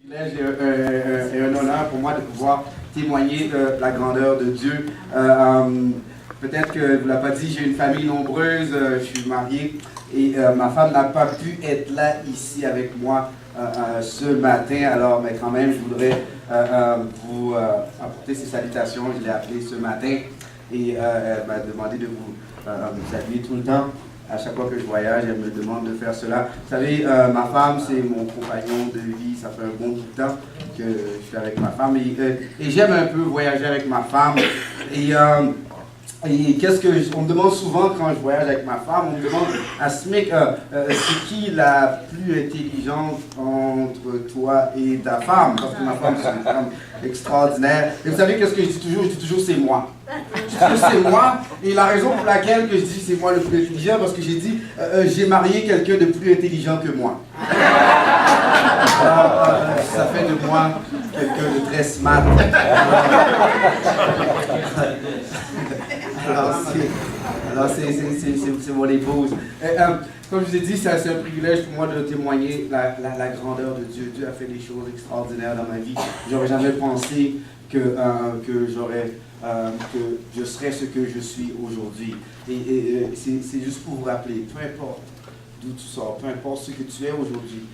privilège et un honneur pour moi de pouvoir témoigner de la grandeur de Dieu. Peut-être que je ne vous l'ai pas dit, j'ai une famille nombreuse, je suis marié et ma femme n'a pas pu être là ici avec moi ce matin. Alors, mais quand même, je voudrais vous apporter ces salutations. Je l'ai appelée ce matin et elle m'a demandé de vous saluer tout le temps. À chaque fois que je voyage, elle me demande de faire cela. Vous savez, ma femme, c'est mon compagnon de vie. Ça fait un bon bout de temps que je suis avec ma femme. Et j'aime un peu voyager avec ma femme. Et qu'est-ce que on me demande souvent quand je voyage avec ma femme, on me demande à Smith, c'est qui la plus intelligente entre toi et ta femme? Parce que ma femme, c'est une femme extraordinaire. Et vous savez qu'est-ce que je dis toujours? Je dis toujours c'est moi. Je dis toujours c'est moi. Et la raison pour laquelle que je dis c'est moi le plus intelligent, parce que j'ai dit j'ai marié quelqu'un de plus intelligent que moi. Alors, ça fait de moi quelqu'un de très smart. Alors c'est mon épouse. Comme je vous ai dit, c'est un privilège pour moi de témoigner la grandeur de Dieu. Dieu a fait des choses extraordinaires dans ma vie. J'aurais jamais pensé que je serais ce que je suis aujourd'hui. Et c'est juste pour vous rappeler, peu importe d'où tu sors, peu importe ce que tu es aujourd'hui,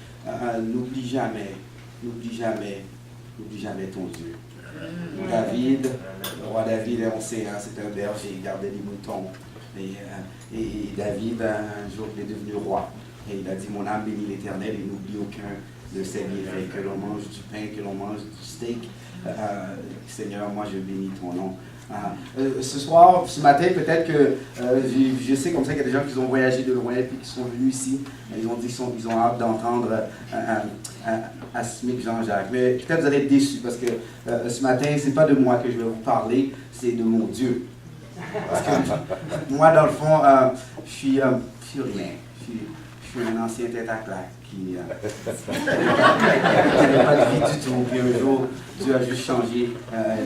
n'oublie jamais ton Dieu. David, le roi David, on sait, c'était un berger, il gardait des moutons. Et David, un jour, il est devenu roi. Et il a dit, mon âme bénit l'Éternel et n'oublie aucun de ses bienfaits. Que l'on mange du pain, que l'on mange du steak. Seigneur, moi je bénis ton nom. Ce matin, peut-être que je sais comme ça qu'il y a des gens qui ont voyagé de loin et qui sont venus ici. Ils ont dit qu'ils ont hâte d'entendre Asmik Jean-Jacques. Mais peut-être vous allez être déçus parce que ce matin, ce n'est pas de moi que je vais vous parler, c'est de mon Dieu. Parce que moi, dans le fond, je suis rien. Je suis un ancien tête à claque qui n'avait pas de vie du tout. Puis un jour, Dieu a juste changé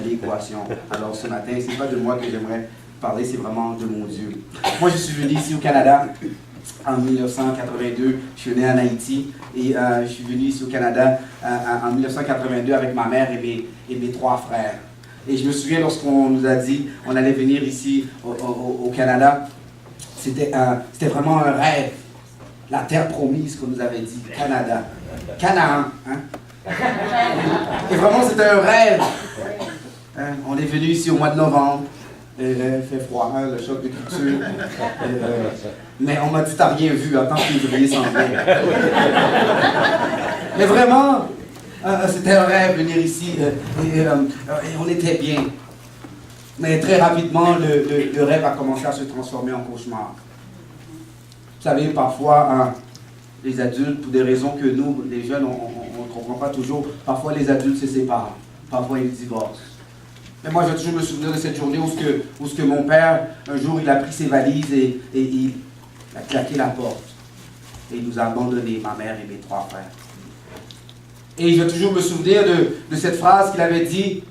l'équation. Alors ce matin, ce n'est pas de moi que j'aimerais parler, c'est vraiment de mon Dieu. Moi, je suis venu ici au Canada en 1982. Je suis né en Haïti et je suis venu ici au Canada en 1982 avec ma mère et mes 3 frères. Et je me souviens lorsqu'on nous a dit on allait venir ici au Canada, c'était vraiment un rêve. La terre promise qu'on nous avait dit, Canada. Canaan. Hein? Et vraiment, c'était un rêve. On est venu ici au mois de novembre. Il fait froid, le choc de culture. Mais on m'a dit, t'as rien vu, attends que février s'en vient. Mais vraiment, c'était un rêve venir ici. Et on était bien. Mais très rapidement, le rêve a commencé à se transformer en cauchemar. Vous savez, parfois, les adultes, pour des raisons que nous, les jeunes, on ne comprend pas toujours, parfois les adultes se séparent, parfois ils divorcent. Mais moi, je vais toujours me souvenir de cette journée où ce que mon père, un jour, il a pris ses valises et il a claqué la porte. Et il nous a abandonnés, ma mère et mes 3 frères. Et je vais toujours me souvenir de cette phrase qu'il avait dit,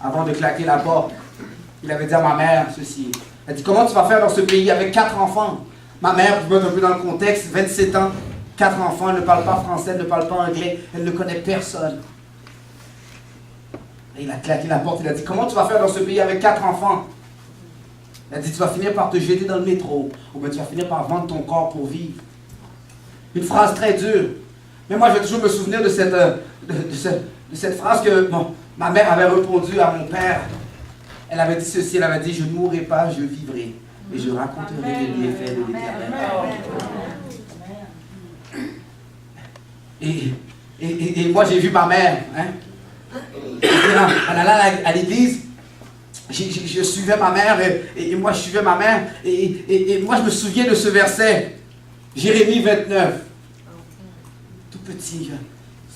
avant de claquer la porte. Il avait dit à ma mère ceci. Elle dit, comment tu vas faire dans ce pays avec 4 enfants? Ma mère, pour mettre un peu dans le contexte, 27 ans, 4 enfants, elle ne parle pas français, elle ne parle pas anglais, elle ne connaît personne. Et il a claqué la porte, il a dit, comment tu vas faire dans ce pays avec 4 enfants? Elle a dit, tu vas finir par te jeter dans le métro, ou bien tu vas finir par vendre ton corps pour vivre. Une phrase très dure. Mais moi, je vais toujours me souvenir de cette phrase que ma mère avait répondu à mon père. Elle avait dit ceci, elle avait dit, je ne mourrai pas, je vivrai. Et je raconterai les bienfaits de l'Éternel. Et moi, j'ai vu ma mère. En allant à l'église, je suivais ma mère et moi, je suivais ma mère. Et moi, je me souviens de ce verset. Jérémie 29. Tout petit,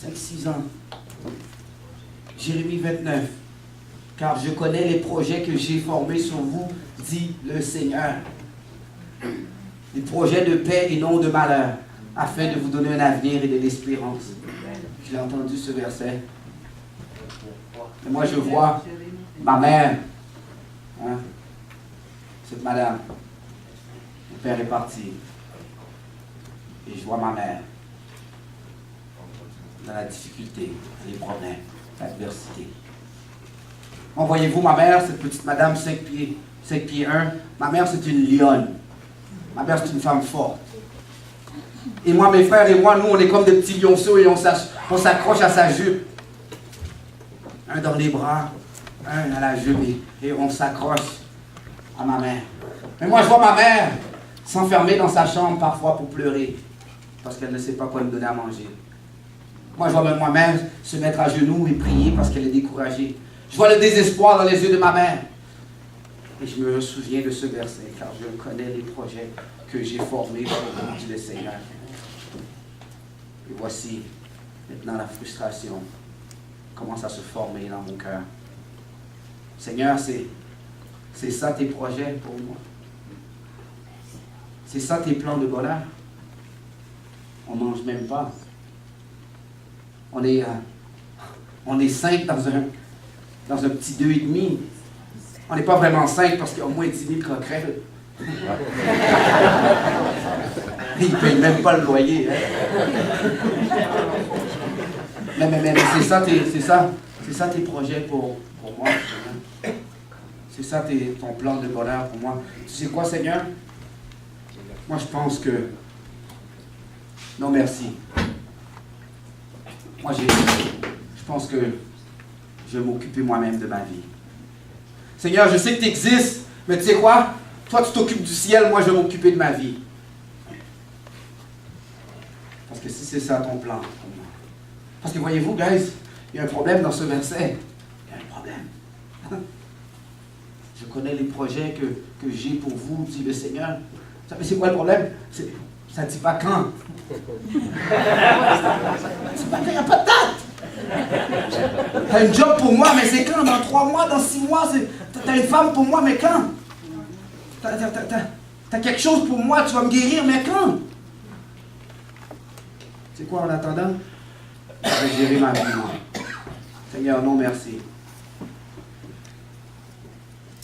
5-6 ans. Jérémie 29. Car je connais les projets que j'ai formés sur vous, dit le Seigneur. Des projets de paix et non de malheur, afin de vous donner un avenir et de l'espérance. J'ai entendu ce verset. Et moi, je vois ma mère, cette madame. Mon père est parti. Et je vois ma mère. dans la difficulté, dans les problèmes, l'adversité. Bon, voyez-vous, ma mère, cette petite madame 5 pieds 1, ma mère, c'est une lionne. Ma mère, c'est une femme forte. Et moi, mes frères et moi, nous, on est comme des petits lionceaux et on s'accroche à sa jupe. Un dans les bras, un à la jupe et on s'accroche à ma mère. Mais moi, je vois ma mère s'enfermer dans sa chambre parfois pour pleurer parce qu'elle ne sait pas quoi me donner à manger. Moi, je vois même ma mère se mettre à genoux et prier parce qu'elle est découragée. Je vois le désespoir dans les yeux de ma mère. Et je me souviens de ce verset, car je connais les projets que j'ai formés pour vous, dit le Seigneur. Et voici, maintenant la frustration commence à se former dans mon cœur. Seigneur, c'est ça tes projets pour moi. C'est ça tes plans de bonheur. On ne mange même pas. On est 5 dans un petit 2,5. On n'est pas vraiment 5 parce qu'il y a au moins 10 000 croquettes. Ils ne payent même pas le loyer. Hein. Mais c'est ça tes projets pour moi. C'est ça ton plan de bonheur pour moi. Tu sais quoi, Seigneur? Moi, je pense que... Non, merci. Moi, je pense que je vais m'occuper moi-même de ma vie. Seigneur, je sais que tu existes, mais tu sais quoi? Toi, tu t'occupes du ciel, moi, je vais m'occuper de ma vie. Parce que si c'est ça ton plan pour moi. Parce que voyez-vous, guys, il y a un problème dans ce verset. Il y a un problème. Je connais les projets que j'ai pour vous, dit le Seigneur. Mais c'est quoi le problème? Ça ne dit pas quand. C'est pas quand, il n'y a pas de date. T'as une job pour moi, mais c'est quand? Dans 3 mois, dans 6 mois? T'as une femme pour moi, mais quand? T'as quelque chose pour moi, tu vas me guérir, mais quand? C'est quoi en attendant? Je vais gérer ma vie, moi. Seigneur, non merci.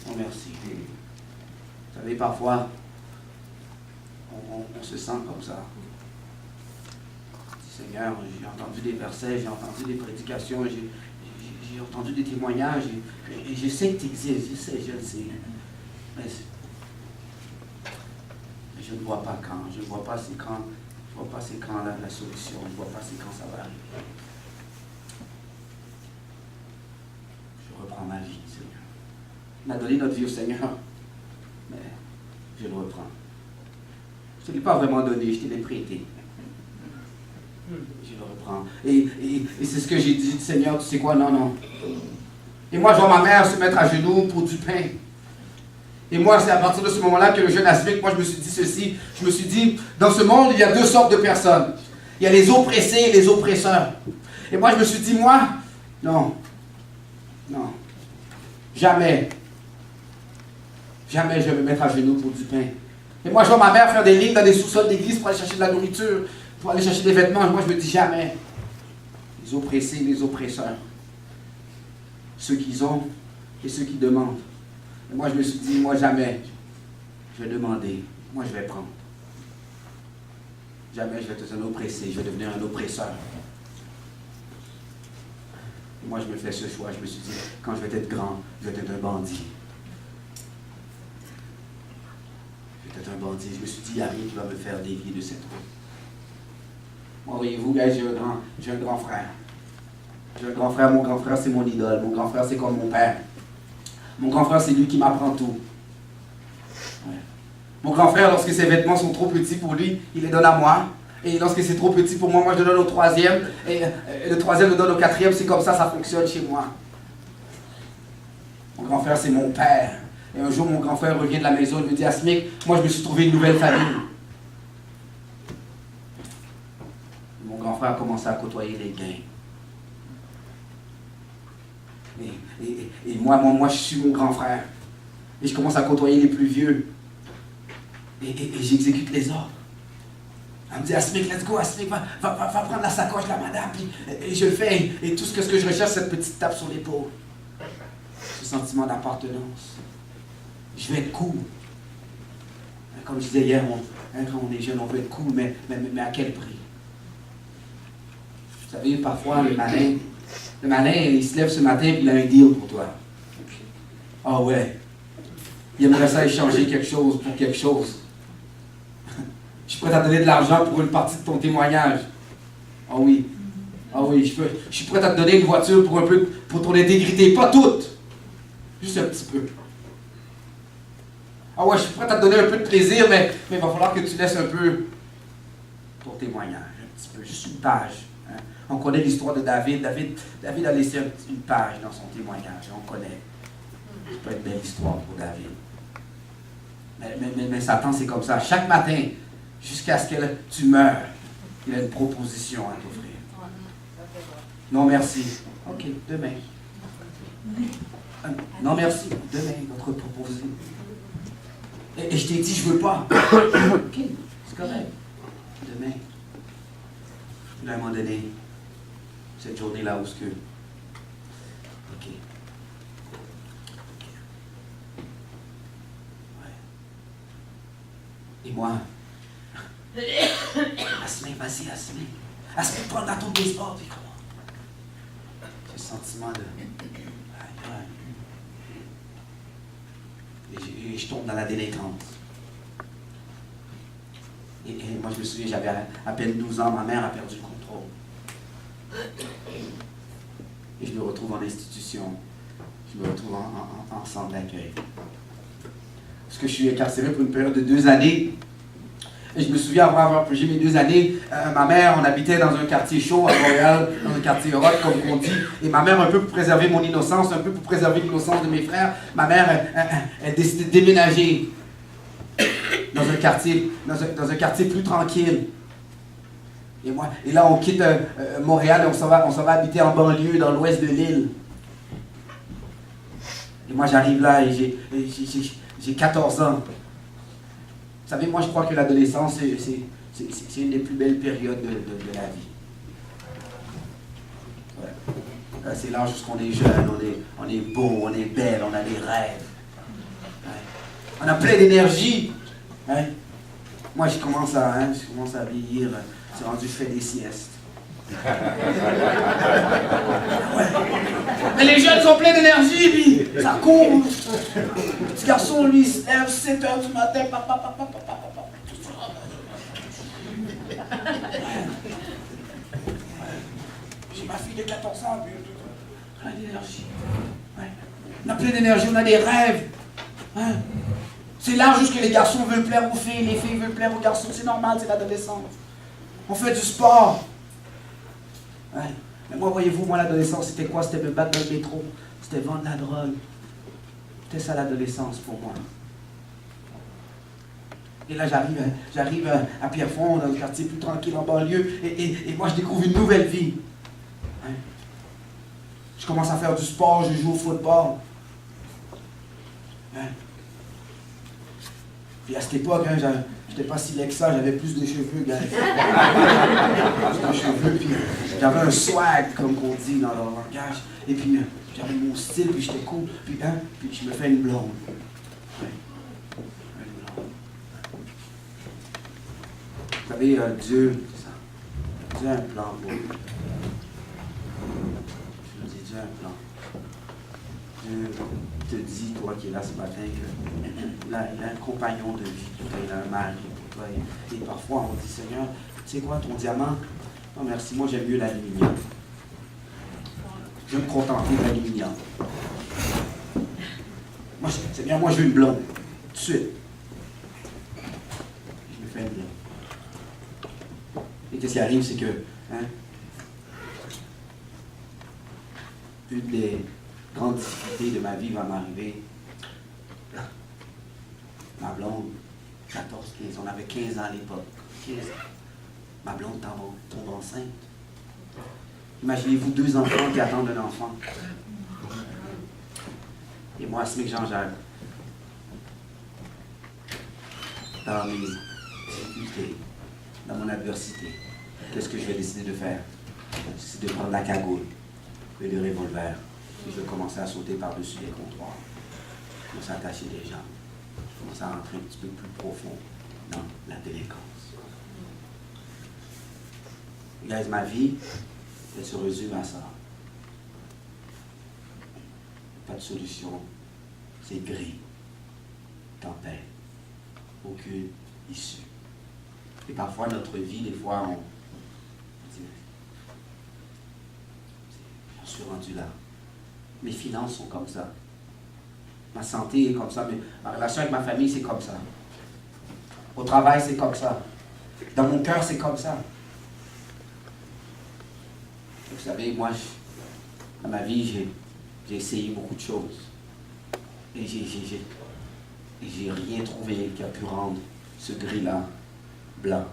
Non merci. Vous savez, parfois, on se sent comme ça. Seigneur, j'ai entendu des versets, j'ai entendu des prédications, j'ai entendu des témoignages, et je sais que tu existes, je le sais. Mais je ne vois pas quand, je ne vois pas c'est quand, je ne vois pas c'est quand la solution, je ne vois pas c'est quand ça va arriver. Je reprends ma vie, Seigneur. On a donné notre vie au Seigneur, mais je le reprends. Je ne te l'ai pas vraiment donné, je te l'ai prêté. Je le reprends. Et c'est ce que j'ai dit, Seigneur, tu sais quoi? Non. Et moi, je vois ma mère se mettre à genoux pour du pain. Et moi, c'est à partir de ce moment-là que le jeune Asmic, moi, je me suis dit ceci. Je me suis dit, dans ce monde, il y a 2 sortes de personnes. Il y a les oppressés et les oppresseurs. Et moi, je me suis dit, moi, non. Jamais je vais me mettre à genoux pour du pain. Et moi, je vois ma mère faire des lignes dans des sous-sols d'église pour aller chercher de la nourriture, pour aller chercher des vêtements. Et moi, je me dis jamais. Les oppressés, les oppresseurs. Ceux qui ont et ceux qui demandent. Et moi, je me suis dit, moi, jamais je vais demander. Moi, je vais prendre. Jamais je vais être un oppressé. Je vais devenir un oppresseur. Et moi, je me fais ce choix. Je me suis dit, quand je vais être grand, je vais être un bandit. Un bandit. Je me suis dit, il n'y a rien qui va me faire dévier de cette route. Moi, voyez-vous, gars, j'ai un grand frère. J'ai un grand frère, mon grand frère, c'est mon idole. Mon grand frère, c'est comme mon père. Mon grand frère, c'est lui qui m'apprend tout. Ouais. Mon grand frère, lorsque ses vêtements sont trop petits pour lui, il les donne à moi. Et lorsque c'est trop petit pour moi, moi je le donne au 3e. Et le 3e le donne au 4e. C'est comme ça fonctionne chez moi. Mon grand frère, c'est mon père. Et un jour, mon grand frère revient de la maison et me dit, Asmic, moi je me suis trouvé une nouvelle famille. Mon grand frère a commencé à côtoyer les gains. Et moi, je suis mon grand frère. Et je commence à côtoyer les plus vieux. Et j'exécute les ordres. Elle me dit, Asmic, let's go, Asmic, va prendre la sacoche de la madame. Et je le fais. Et tout ce que je recherche, c'est cette petite tape sur l'épaule. Ce sentiment d'appartenance. Je vais être cool. Comme je disais hier, quand on est jeune, on veut être cool, mais à quel prix? Vous savez, parfois, le malin, il se lève ce matin et il a un deal pour toi. Ah ouais. Il aimerait ça échanger quelque chose pour quelque chose. Je suis prêt à donner de l'argent pour une partie de ton témoignage. Ah oui. Ah oui, je suis prêt à te donner une voiture pour ton intégrité. Pas toute. Juste un petit peu. Ah ouais, je suis prêt à te donner un peu de plaisir, mais il va falloir que tu laisses un peu ton témoignage. Un petit peu, juste une page. Hein. On connaît l'histoire de David. David a laissé une page dans son témoignage. On connaît. C'est pas une belle histoire pour David. Mais Satan, c'est comme ça. Chaque matin, jusqu'à ce que tu meurs, il a une proposition à t'offrir. Non, merci. OK, demain. Non, merci. Demain, notre proposé. Et je t'ai dit, je veux pas. OK, c'est correct. Demain. Puis là, à un moment donné, cette journée-là où ce que... OK. Et moi, Asmé, vas-y, Asmé. Asmé, prends dans ton baseball, puis comment? J'ai le sentiment de... Et je tombe dans la délinquance. Et moi, je me souviens, j'avais à peine 12 ans, ma mère a perdu le contrôle. Et je me retrouve en institution. Je me retrouve en centre d'accueil. Parce que je suis incarcéré pour une période de 2 années. Et je me souviens avoir purgé mes 2 années. Ma mère, on habitait dans un quartier chaud à Montréal, dans un quartier rock, comme on dit. Et ma mère, un peu pour préserver mon innocence, un peu pour préserver l'innocence de mes frères, ma mère, elle décidé de déménager dans un quartier plus tranquille. Et là, on quitte Montréal et on s'en va habiter en banlieue, dans l'ouest de l'île. Et moi, j'arrive là et j'ai 14 ans. Vous savez, moi, je crois que l'adolescence, c'est une des plus belles périodes de la vie. Ouais. C'est l'âge où on est jeune, on est beau, on est belle, on a des rêves. Ouais. On a plein d'énergie. Ouais. Moi, je commence à vieillir. C'est rendu, je fais des siestes. Ouais. Mais les jeunes sont pleins d'énergie, puis ça court. Le petit garçon, lui, il se lève 7 h du matin. J'ai ma fille de 14 ans, puis plein d'énergie. Ouais. On a plein d'énergie, on a des rêves. Hein? C'est l'âge où les garçons veulent plaire aux filles, les filles veulent plaire aux garçons. C'est normal, c'est l'adolescence. On fait du sport. Ouais. Mais moi, voyez-vous, l'adolescence, c'était quoi? C'était me battre dans le métro. C'était vendre de la drogue. C'était ça l'adolescence pour moi. Et là, j'arrive à Pierrefonds, dans un quartier plus tranquille en banlieue, et moi, je découvre une nouvelle vie. Hein? Je commence à faire du sport, je joue au football. Hein? Puis à cette époque, hein, j'étais pas si laid que ça, j'avais plus de cheveux, gars. Plus de cheveux, puis j'avais un swag, comme on dit dans leur langage. Et puis j'avais mon style, puis j'étais cool, puis je me fais une blonde. Ouais. Une blonde. Vous savez, Dieu, c'est ça. Dieu a un plan pour vous. Je vous dis, Dieu a un plan. Dieu te dit, toi qui es là ce matin, qu'il a un compagnon de vie pour toi, il a un mari pour toi. Et parfois, on dit, Seigneur, tu sais quoi, ton diamant? Non, merci, moi j'aime mieux l'aluminium. Je vais me contenter de l'aluminium. Seigneur, moi je veux une blonde. Tout de suite. Je me fais une blonde. Et qu'est-ce qui arrive, c'est que, une des grandes difficultés de ma vie va m'arriver. Ma blonde, 14, 15, on avait 15 ans à l'époque. 15 ans. Ma blonde tombe enceinte. Imaginez-vous 2 enfants qui attendent un enfant. Et moi, Asmé Jean-Jacques, dans mes difficultés, dans mon adversité, qu'est-ce que je vais décider de faire? C'est de prendre la cagoule et le revolver. Et je vais commencer à sauter par-dessus les comptoirs. Je commence à attacher les jambes. Je commence à rentrer un petit peu plus profond dans la délinquance. Guys, ma vie Elle se résume à ça. Pas de solution. C'est gris. Tempête. Aucune issue. Et parfois, notre vie, des fois, on dit, je suis rendu là. Mes finances sont comme ça. Ma santé est comme ça. Ma relation avec ma famille, c'est comme ça. Au travail, c'est comme ça. Dans mon cœur, c'est comme ça. Vous savez, moi, dans ma vie, j'ai essayé beaucoup de choses. Et j'ai rien trouvé qui a pu rendre ce gris-là blanc.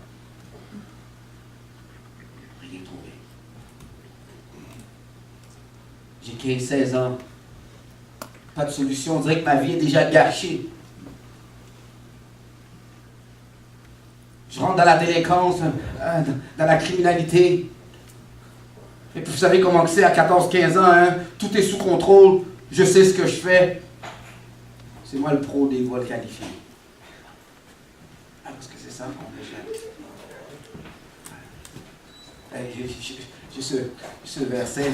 Rien trouvé. J'ai 15-16 ans. Pas de solution. On dirait que ma vie est déjà gâchée. Je rentre dans la délinquance, dans la criminalité. Et puis vous savez comment c'est à 14-15 ans, hein? Tout est sous contrôle. Je sais ce que je fais. C'est moi le pro des vols qualifiés. Ah, parce que c'est ça qu'on fait. J'ai ce verset,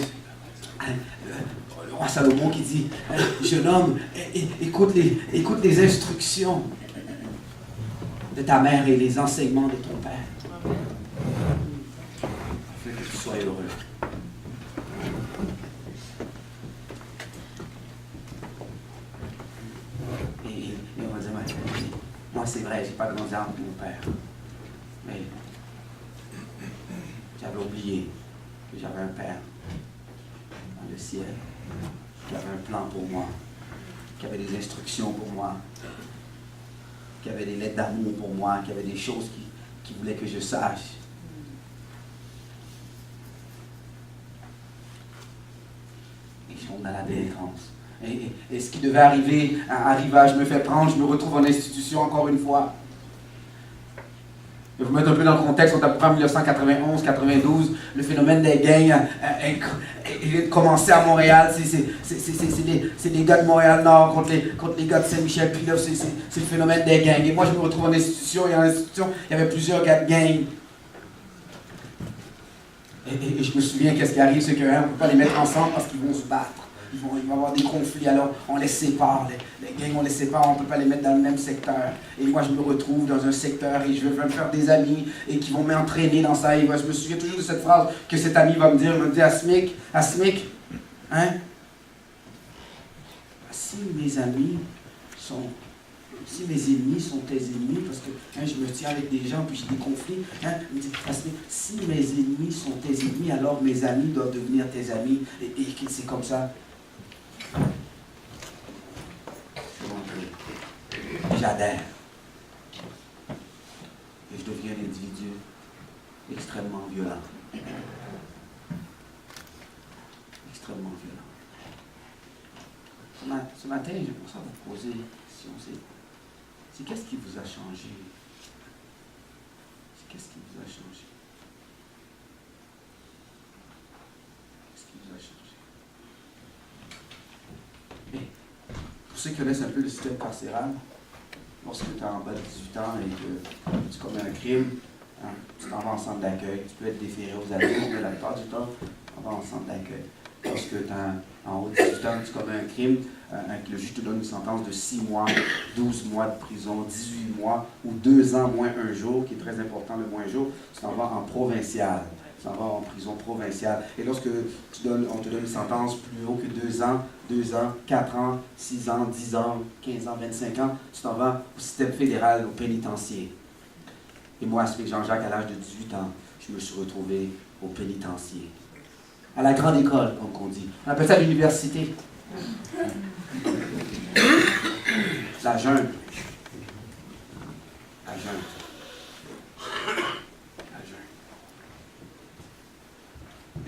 le roi Salomon qui dit, jeune homme, écoute les instructions de ta mère et les enseignements de ton père. Afin que tu sois heureux. Et on va dire, moi c'est vrai, j'ai pas grandi avec mon père. Mais j'avais oublié que j'avais un père dans le ciel, qui avait un plan pour moi, qui avait des instructions pour moi, qui avait des lettres d'amour pour moi, qui avait des choses qui voulait que je sache. Et je tombe dans la délivrance. Et ce qui devait arriver, arriva, je me fais prendre, je me retrouve en institution encore une fois. Je vais vous mettre un peu dans le contexte, on est à peu près en 1991-92, le phénomène des gangs commençait à Montréal, c'est les gars de Montréal-Nord contre les gars de Saint-Michel, puis là c'est le phénomène des gangs. Et moi je me retrouve en institution, et en institution, il y avait plusieurs gars de gangs. Et je me souviens qu'est-ce qui arrive, c'est qu'on ne peut pas les mettre ensemble parce qu'ils vont se battre. Il va y avoir des conflits, alors on les sépare. Les gangs, on les sépare, on ne peut pas les mettre dans le même secteur. Et moi, je me retrouve dans un secteur et je veux me faire des amis et qui vont m'entraîner dans ça. Et moi, je me souviens toujours de cette phrase que cet ami va me dire. Il me dit, Asmic, hein? Si mes ennemis sont tes ennemis, parce que je me tiens avec des gens puis j'ai des conflits, il me dit, Asmic, si mes ennemis sont tes ennemis, alors mes amis doivent devenir tes amis. Et c'est comme ça. J'adhère. Et je deviens un individu extrêmement violent. Extrêmement violent. Ce matin, j'ai pensé à vous poser une question. C'est qu'est-ce qui vous a changé? Qu'est-ce qui vous a changé? Qu'est-ce qui vous a changé? Pour ceux qui connaissent un peu le système carcéral, lorsque tu es en bas de 18 ans et que tu commets un crime, tu t'en vas en centre d'accueil. Tu peux être déféré aux adultes, mais la plupart du temps, tu vas en centre d'accueil. Lorsque tu es en haut de 18 ans, tu commets un crime, le juge te donne une sentence de 6 mois, 12 mois de prison, 18 mois ou 2 ans moins un jour, qui est très important, le moins un jour, tu t'en vas en provincial. Tu t'en vas en prison provinciale. Et lorsque on te donne une sentence plus haut que 2 ans, 4 ans, 6 ans, 10 ans, 15 ans, 25 ans, tu t'en vas au système fédéral, au pénitencier. Et moi, avec Jean-Jacques, à l'âge de 18 ans, je me suis retrouvé au pénitencier. À la grande école, comme on dit. On appelle ça l'université. La jungle. La jungle.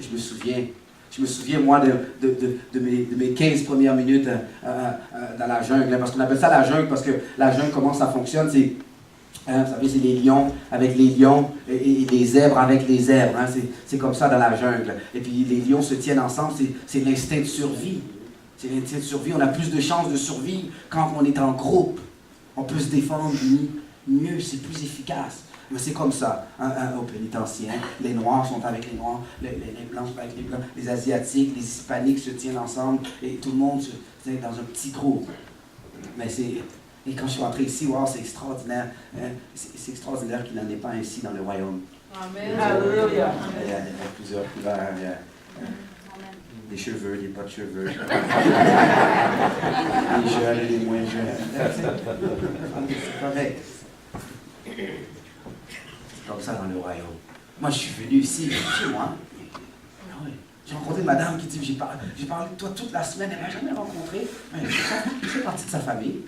Je me souviens, moi, de mes 15 premières minutes dans la jungle. Parce qu'on appelle ça la jungle, parce que la jungle, comment ça fonctionne, c'est, vous savez, c'est les lions avec les lions et les zèbres avec les zèbres. C'est comme ça dans la jungle. Et puis les lions se tiennent ensemble, c'est l'instinct de survie. C'est l'instinct de survie. On a plus de chances de survivre quand on est en groupe. On peut se défendre unis. mieux, c'est plus efficace. Mais c'est comme ça, au pénitencier. Les Noirs sont avec les Noirs, les Blancs sont avec les Blancs, les Asiatiques, les Hispaniques se tiennent ensemble et tout le monde se tient dans un petit groupe. Mais et quand je suis entré ici, wow, c'est extraordinaire. C'est extraordinaire qu'il n'en ait pas ainsi dans le royaume. Amen. Alléluia. Il y a plusieurs couleurs. Il y a des cheveux, des pas de cheveux. Les jeunes et les moins jeunes. C'est correct. C'est comme ça dans le royaume. Moi, je suis venu ici, chez moi. J'ai rencontré une madame qui dit, j'ai parlé de toi toute la semaine, elle ne m'a jamais rencontré. Mais je fais partie de sa famille.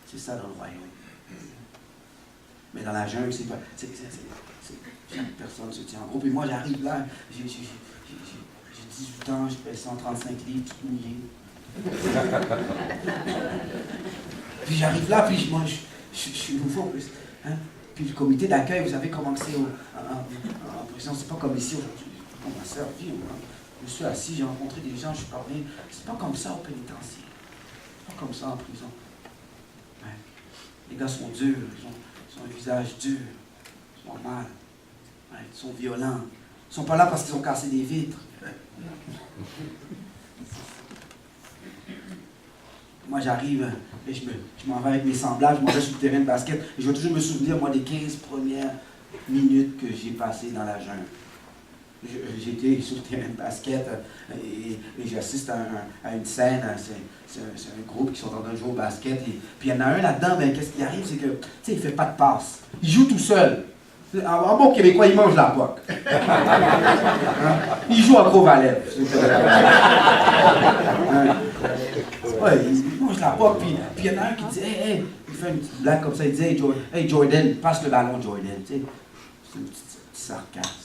C'est ça dans le royaume. Mais dans la jungle, c'est pas. Chaque personne se tient en groupe. Et moi, j'arrive là, j'ai 18 ans, je pèse 135 livres, tout mouillé. Puis j'arrive là, puis moi, je suis nouveau. Hein? Puis le comité d'accueil, vous savez comment c'est en prison, c'est pas comme ici aujourd'hui. On m'a servi, je suis assis, j'ai rencontré des gens, je suis parlé. C'est pas comme ça au pénitencier. C'est pas comme ça en prison. Ouais. Les gars sont durs, ils ont un visage dur, ils sont mal, ouais, ils sont violents. Ils sont pas là parce qu'ils ont cassé des vitres. Moi, j'arrive et je m'en vais avec mes semblables, je m'en vais sur le terrain de basket. Et je vais toujours me souvenir, moi, des 15 premières minutes que j'ai passées dans la jungle. J'étais sur le terrain de basket et j'assiste à une scène. C'est un groupe qui sont en train de jouer au basket. Puis il y en a un là-dedans, mais qu'est-ce qui arrive, c'est que, tu sais, il ne fait pas de passe. Il joue tout seul. En bon québécois, il mange la poque. Hein? Il joue à gros valet. Ouais, il mange la poque, puis il y en a un qui dit, hey, il fait une petite blague comme ça, il dit, hey Jordan, passe le ballon, Jordan. Tu sais, c'est un petit sarcasme.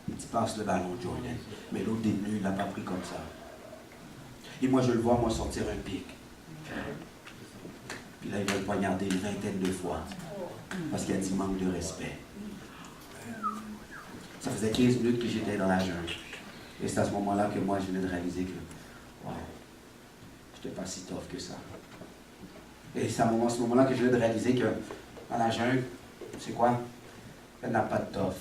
Il dit, passe le ballon, Jordan. Mais l'autre détenu, il ne l'a pas pris comme ça. Et moi, je le vois, moi, sortir un pic. Puis là, il va le poignarder une vingtaine de fois. Parce qu'il y a du manque de respect. Ça faisait 15 minutes que j'étais dans la jungle. Et c'est à ce moment-là que moi, je venais de réaliser que, wow, je n'étais pas si tough que ça. Et c'est à ce moment-là que je venais de réaliser que, dans la jungle, c'est quoi? Elle n'a pas de tough.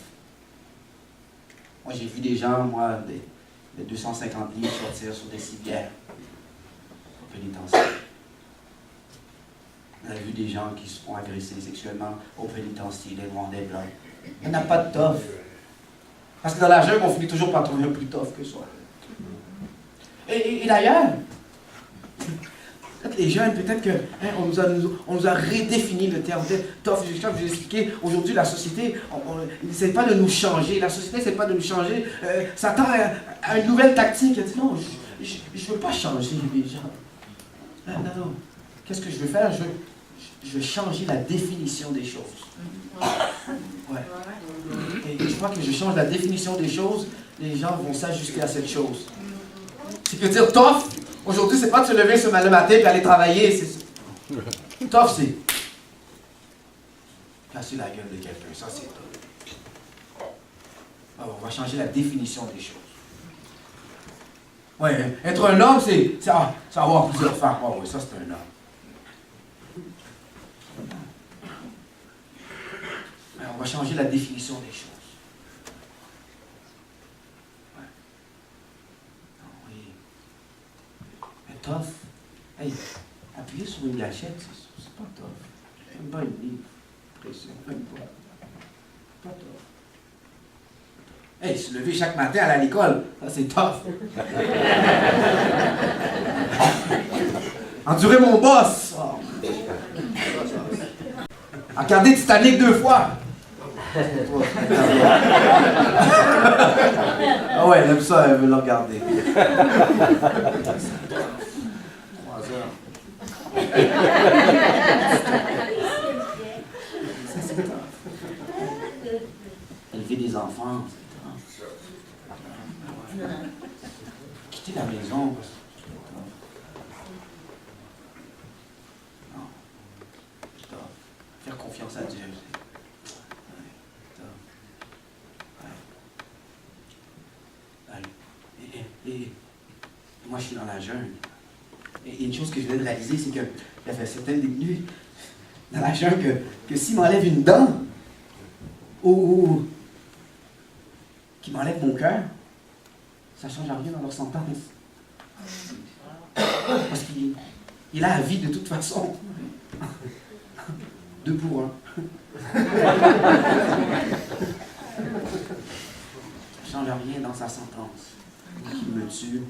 Moi, j'ai vu des gens, moi, de 250 livres sortir sur des civières au pénitencier. On a vu des gens qui se font agresser sexuellement au pénitencier, des noirs, des blancs. Elle n'a pas de tough. Parce que dans la jungle, on finit toujours par trouver un plus tough que soi. Et d'ailleurs, peut-être les jeunes, peut-être qu'on on nous a redéfini le terme tough. Je vais vous expliquer, aujourd'hui, la société, n'essaie pas de nous changer. La société n'essaie pas de nous changer. S'attend à une nouvelle tactique. Elle dit non, je ne veux pas changer les gens. Non. Qu'est-ce que je veux faire? Je veux changer la définition des choses. Ouais. Et je crois que je change la définition des choses, les gens vont s'ajuster à cette chose. C'est que dire tough, aujourd'hui, c'est pas de se lever le matin et aller travailler. Tough, c'est casser la gueule de quelqu'un. Ça, c'est tough. Alors, on va changer la définition des choses. Ouais, être un homme, c'est avoir plusieurs femmes. Oh, oui, ça, c'est un homme. Mais on va changer la définition des choses. Ouais. Non, oui. Mais tough, hey, appuyer sur une gâchette, c'est pas tough. Même pas une livre. Pression, même pas. Pas tough. Hey, se lever chaque matin à l'école, ça c'est tough. Endurer mon boss. Oh. Regarder Titanic 2 fois. Ah ouais, elle aime ça, elle veut le regarder. 3 heures. Ça, c'est tough. Élever des enfants, c'est tough. Quitter la maison, c'est tough. Non, c'est tough. Faire confiance à Dieu, c'est tough. Et moi, je suis dans la jungle. Et une chose que je viens de réaliser, c'est qu'il y avait certaines minutes dans la jungle que s'il m'enlève une dent, ou qu'il m'enlève mon cœur, ça ne change rien dans leur sentence. Parce qu'il a la vie de toute façon. 2 pour 1. Ça ne change rien dans sa sentence. Qu'il me tue,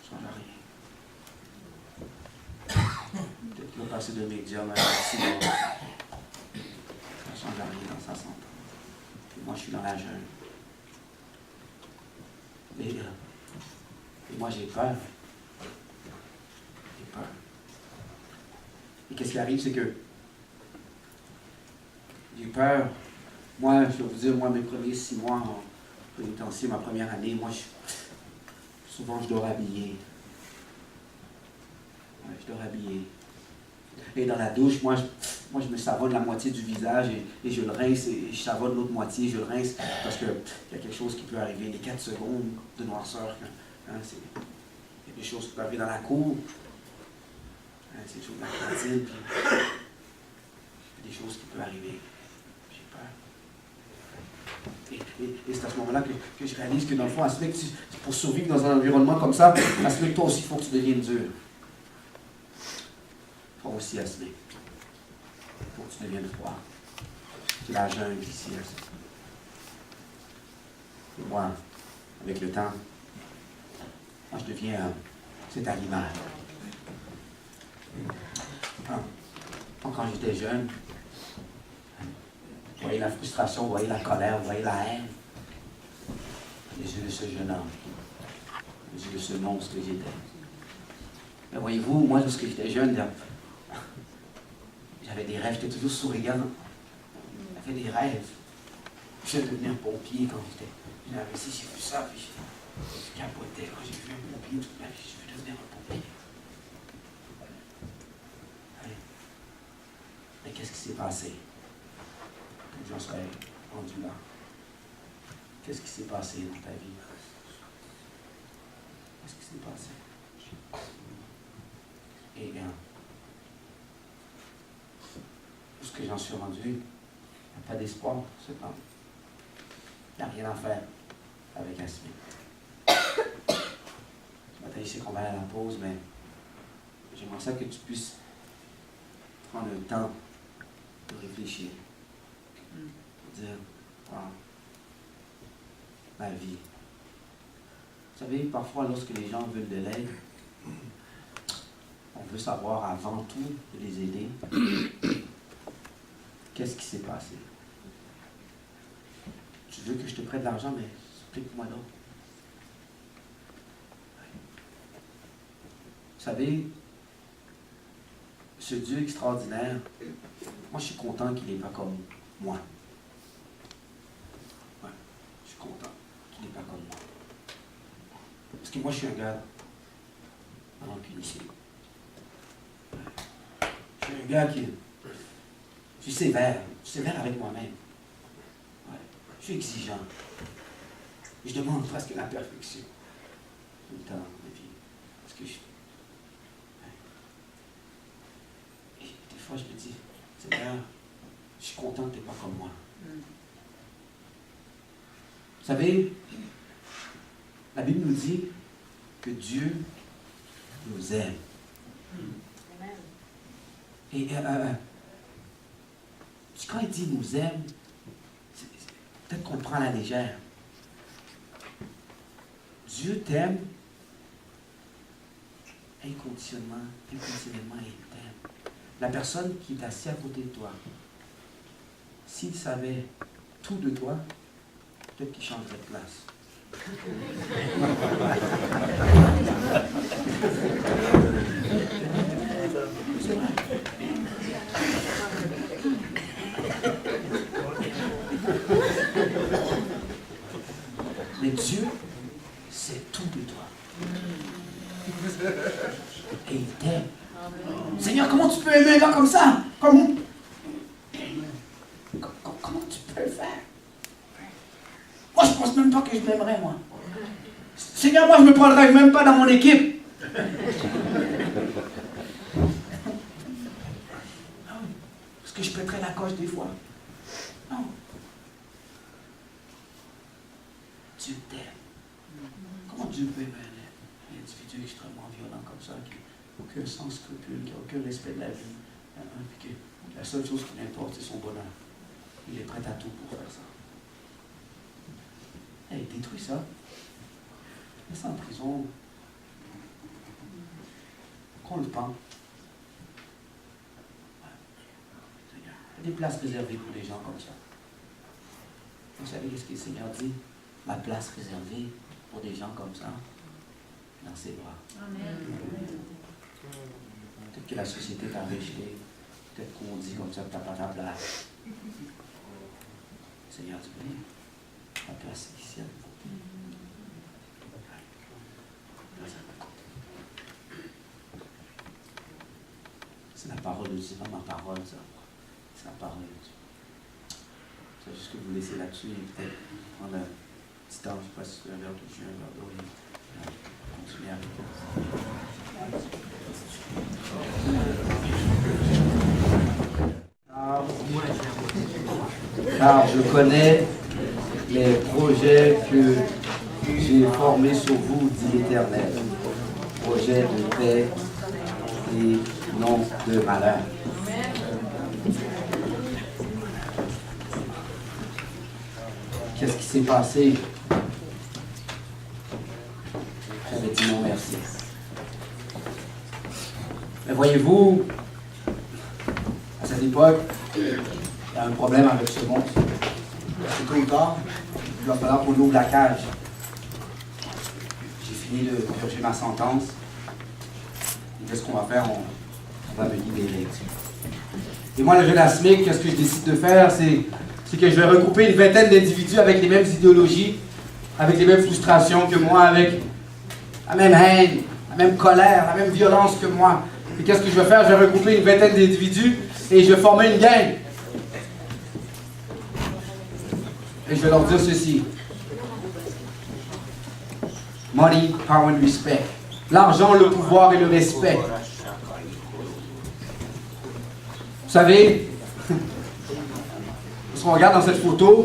ça ne change rien. Peut-être qu'il va passer de médium à maximum. Ça ne change rien dans sa sentence. Et moi, je suis dans la jungle. Et moi, j'ai peur. J'ai peur. Et qu'est-ce qui arrive, c'est que j'ai peur. Moi, je vais vous dire, mes premiers 6 mois en pénitencier, ma première année, souvent, je dors habillé. Ouais, je dors habillé. Et dans la douche, moi, je me savonne la moitié du visage et je le rince et je savonne l'autre moitié, je le rince parce qu'il y a quelque chose qui peut arriver. Les 4 secondes de noirceur, il y a des choses qui peuvent arriver dans la cour. C'est des choses dans la cantine, puis il y a des choses qui peuvent arriver. J'ai peur. Et c'est à ce moment-là que je réalise que dans le fond, pour survivre dans un environnement comme ça, toi aussi, il faut que tu deviennes dur. Toi aussi, Asmé. Il faut que tu deviennes froid. C'est la jungle ici, Asmé. Et moi, avec le temps, moi je deviens cet animal. Quand j'étais jeune, vous voyez la frustration, vous voyez la colère, vous voyez la haine. Les yeux de ce jeune homme, les yeux de ce monstre que j'étais. Mais voyez-vous, moi, lorsque j'étais jeune, j'avais des rêves, j'étais toujours souriant. J'avais des rêves. Je devais devenir pompier quand j'étais investi, j'ai vu ça, puis je capotais. Quand j'ai vu un pompier toute ma vie, je veux devenir un pompier. Mais qu'est-ce qui s'est passé quand j'en serais rendu là? Qu'est-ce qui s'est passé dans ta vie? Qu'est-ce qui s'est passé? Eh bien, tout ce que j'en suis rendu, il n'y a pas d'espoir pour ce temps. Il n'y a rien à faire avec Asmé. Ce matin, je sais qu'on va aller à la pause, mais j'aimerais ça que tu puisses prendre le temps de réfléchir. De dire, wow, ma vie. Vous savez, parfois, lorsque les gens veulent de l'aide, on veut savoir avant tout de les aider. Qu'est-ce qui s'est passé? Tu veux que je te prête de l'argent, mais explique-moi donc. Vous savez, ce Dieu extraordinaire, moi je suis content qu'il n'est pas comme moi. Ouais, je suis content qu'il n'est pas comme moi. Parce que moi je suis un gars en punition. Je suis un gars qui... Je suis sévère avec moi-même. Ouais. Je suis exigeant. Je demande presque la perfection tout le temps dans ma vie. Parce que et des fois, je me dis, Seigneur, je suis content que tu n'es pas comme moi. Vous savez, la Bible nous dit que Dieu nous aime. Et quand il dit nous aime, peut-être qu'on le prend à la légère. Dieu t'aime inconditionnellement, il t'aime. La personne qui est assise à côté de toi, s'il savait tout de toi, peut-être qu'il changerait de place. C'est vrai. Mais Dieu, c'est tout de toi. Et il t'aime. Seigneur, comment tu peux aimer un gars comme ça? Comment tu peux le faire? Moi, je pense même pas que je m'aimerais, moi. Seigneur, moi je ne me prendrai même pas dans mon équipe. Est-ce que je pèterais la coche des fois? Non. Dieu t'aime. Comment Dieu peut aimer un individu extrêmement violent comme ça, qui n'a aucun sens scrupule, qui n'a aucun respect de la vie, puis que la seule chose qui l'importe, c'est son bonheur. Il est prêt à tout pour faire ça. Hey, détruis ça. Mets ça en prison. Qu'on le pend. Il y a des places réservées pour des gens comme ça. Vous savez ce que le Seigneur dit? Ma place réservée pour des gens comme ça, dans ses bras. Amen. Peut-être que la société t'a rejeté. Peut-être qu'on dit comme ça que tu n'as pas ta place. Seigneur, tu veux la place est ici. C'est la parole de Dieu, c'est pas ma parole, ça. C'est la parole de Dieu. C'est juste que vous laissez là-dessus et peut-être prendre un petit temps, je ne sais pas si c'est un verre touché, un verre d'eau, et continuer avec car je connais les projets que j'ai formés sur vous, dit l'Éternel. Projets de paix et non de malheur. Qu'est-ce qui s'est passé? J'avais dit non merci. Mais voyez-vous, à cette époque, il y a un problème avec ce monde. C'est tôt ou tard, il va falloir qu'on ouvre la cage. J'ai fini de purger ma sentence. Et qu'est-ce qu'on va faire? On va me libérer. Et moi, le jeune ASMIC, qu'est-ce que je décide de faire? C'est que je vais regrouper une vingtaine d'individus avec les mêmes idéologies, avec les mêmes frustrations que moi, avec la même haine, la même colère, la même violence que moi. Et qu'est-ce que je vais faire? Je vais regrouper une vingtaine d'individus et je vais former une gang. Et je vais leur dire ceci. Money, power and respect. L'argent, le pouvoir et le respect. Vous savez, si on regarde dans cette photo,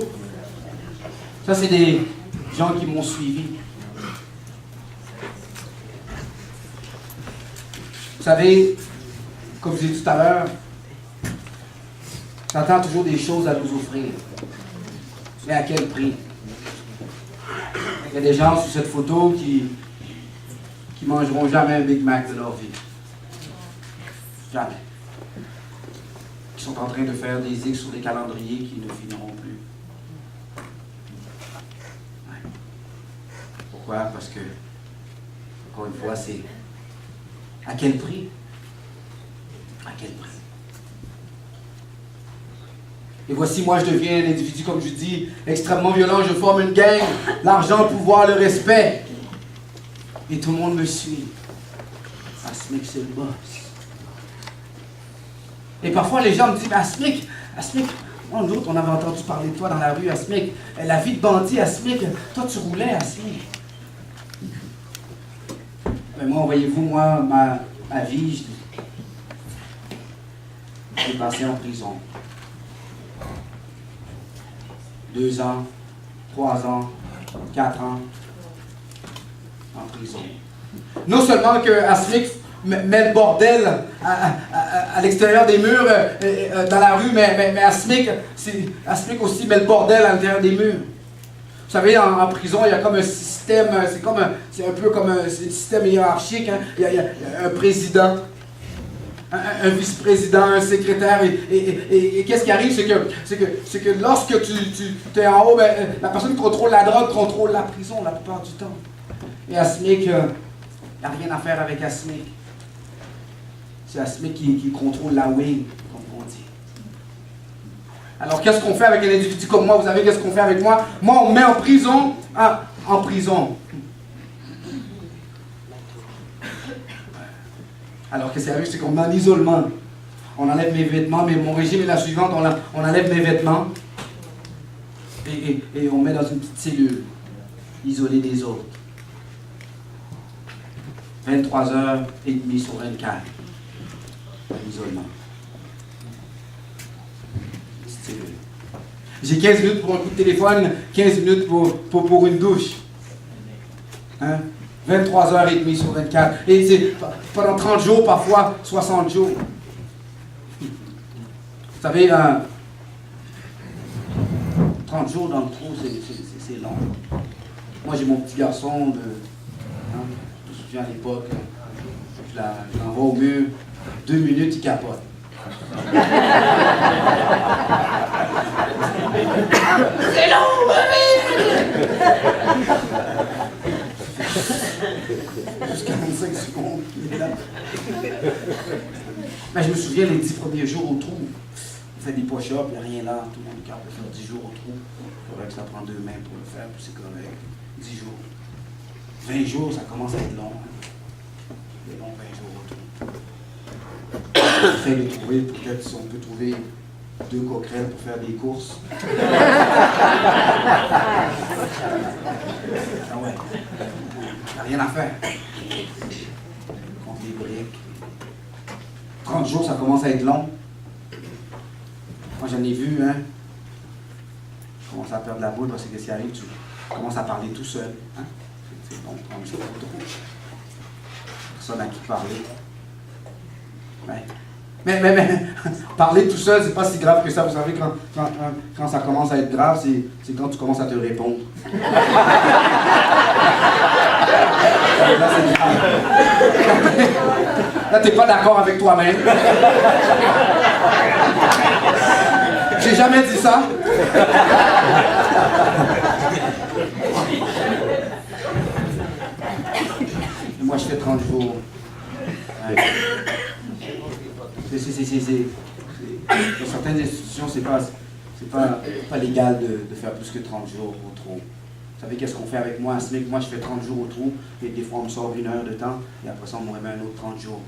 ça c'est des gens qui m'ont suivi. Vous savez, comme je disais tout à l'heure, Satan a toujours des choses à nous offrir. Mais à quel prix? Il y a des gens sur cette photo qui mangeront jamais un Big Mac de leur vie. Jamais. Qui sont en train de faire des X sur des calendriers qui ne finiront plus. Ouais. Pourquoi? Parce que, encore une fois, c'est à quel prix? À quel prix? Et voici, moi, je deviens un individu, comme je dis, extrêmement violent. Je forme une gang, l'argent, le pouvoir, le respect. Et tout le monde me suit. ASMIC, c'est le boss. Et parfois, les gens me disent, ASMIC, nous autres, on avait entendu parler de toi dans la rue, ASMIC. La vie de bandit, ASMIC. Toi, tu roulais, ASMIC. Mais moi, voyez-vous, moi, ma vie, j'ai passé en prison. 2 ans, 3 ans, 4 ans en prison. Non seulement que ASMIC met le bordel à l'extérieur des murs, dans la rue, mais ASMIC aussi met le bordel à l'intérieur des murs. Vous savez, en prison, il y a comme un système, c'est un peu comme un système hiérarchique. Hein? Il y a un président, un vice-président, un secrétaire, et qu'est-ce qui arrive, c'est que lorsque tu es en haut, la personne qui contrôle la drogue contrôle la prison la plupart du temps. Et ASMIC, il n'y a rien à faire avec ASMIC. C'est ASMIC qui contrôle la wing, comme on dit. Alors qu'est-ce qu'on fait avec un individu comme moi? Vous savez qu'est-ce qu'on fait avec moi? Moi, on me met en prison, en prison. Alors que ça arrive, c'est qu'on met en isolement. On enlève mes vêtements, mais mon régime est la suivante, on enlève mes vêtements et on met dans une petite cellule, isolée des autres. 23h30 sur 24. L'isolement. J'ai 15 minutes pour un coup de téléphone, 15 minutes pour une douche. Hein? 23h30 sur 24. Et c'est pendant 30 jours, parfois 60 jours. Vous savez, 30 jours dans le trou, c'est long. Moi, j'ai mon petit garçon de... Hein, je me souviens à l'époque, je l'envoie au mur, 2 minutes, il capote. C'est long, Juste 45 secondes, il est là. Mais je me souviens les 10 premiers jours au trou. On fait des push-ups, il n'y a rien là. Tout le monde est capable de faire 10 jours au trou. Il faudrait que ça prend 2 mains pour le faire, puis c'est correct. 10 jours. 20 jours, ça commence à être long. C'est long, 20 jours au trou. J'essaie de trouver, peut-être si on peut trouver 2 coquerelles pour faire des courses. Ah ouais. Il n'y a rien à faire. Compte des briques. 30 jours, ça commence à être long. Moi, j'en ai vu, hein. Je commence à perdre la boule parce que qu'est-ce qui arrive, tu commences à parler tout seul. Hein? C'est bon, 30 jours. Personne à qui parler. Ouais. Mais, parler tout seul, c'est pas si grave que ça. Vous savez, quand ça commence à être grave, c'est quand tu commences à te répondre. Là, c'est grave. Là, t'es pas d'accord avec toi-même. J'ai jamais dit ça. Moi, je fais 30 jours. Ouais. Dans certaines institutions, c'est pas légal de faire plus que 30 jours au trou. Vous savez qu'est-ce qu'on fait avec moi à SMIC? Moi, je fais 30 jours au trou, et des fois, on me sort 1 heure de temps, et après ça, on me remet un autre 30 jours.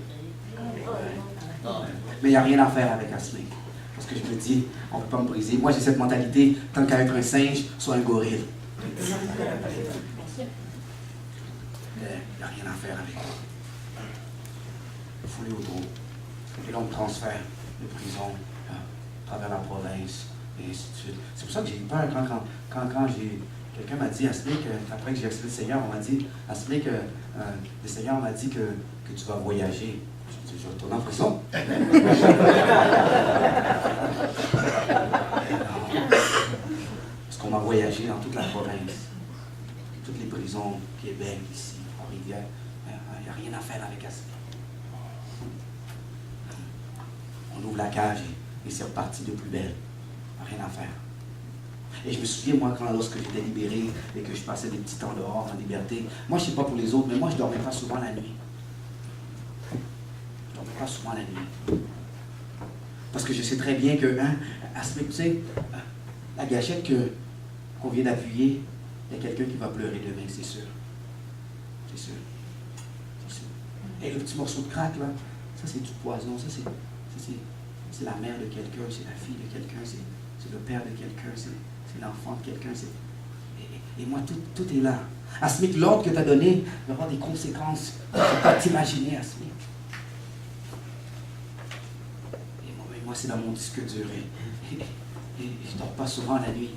Mais il n'y a rien à faire avec SMIC. Parce que je me dis, on ne peut pas me briser. Moi, j'ai cette mentalité, tant qu'à être un singe, soit un gorille. Il n'y a rien à faire avec moi. Foulé au trou. Et là, on me transfère de prison à travers la province, et ainsi de suite. C'est pour ça que j'ai eu peur quand quelqu'un m'a dit à SMIC, après que j'ai accepté le Seigneur, on m'a dit à SMIC, le Seigneur m'a dit que tu vas voyager. Je vais retourner en prison. Parce qu'on m'a voyagé dans toute la province, toutes les prisons, Québec, ici, Trois-Rivières. Il n'y a rien à faire avec SMIC. On ouvre la cage et c'est reparti de plus belle. Rien à faire. Et je me souviens, moi, lorsque j'étais libéré et que je passais des petits temps dehors en liberté, moi, je ne sais pas pour les autres, mais moi, je ne dormais pas souvent la nuit. Je ne dormais pas souvent la nuit. Parce que je sais très bien que, à ce tu sais, la gâchette qu'on vient d'appuyer, il y a quelqu'un qui va pleurer demain, c'est sûr. C'est sûr. C'est sûr. Et le petit morceau de crack, là, ça, c'est du poison. Ça, c'est la mère de quelqu'un, c'est la fille de quelqu'un, c'est le père de quelqu'un, c'est l'enfant de quelqu'un. Et moi, tout est là. À SMIC, l'ordre que tu as donné va avoir des conséquences. Tu ne peux pas t'imaginer à SMIC. Et moi, c'est dans mon disque dur. Et je ne dors pas souvent la nuit.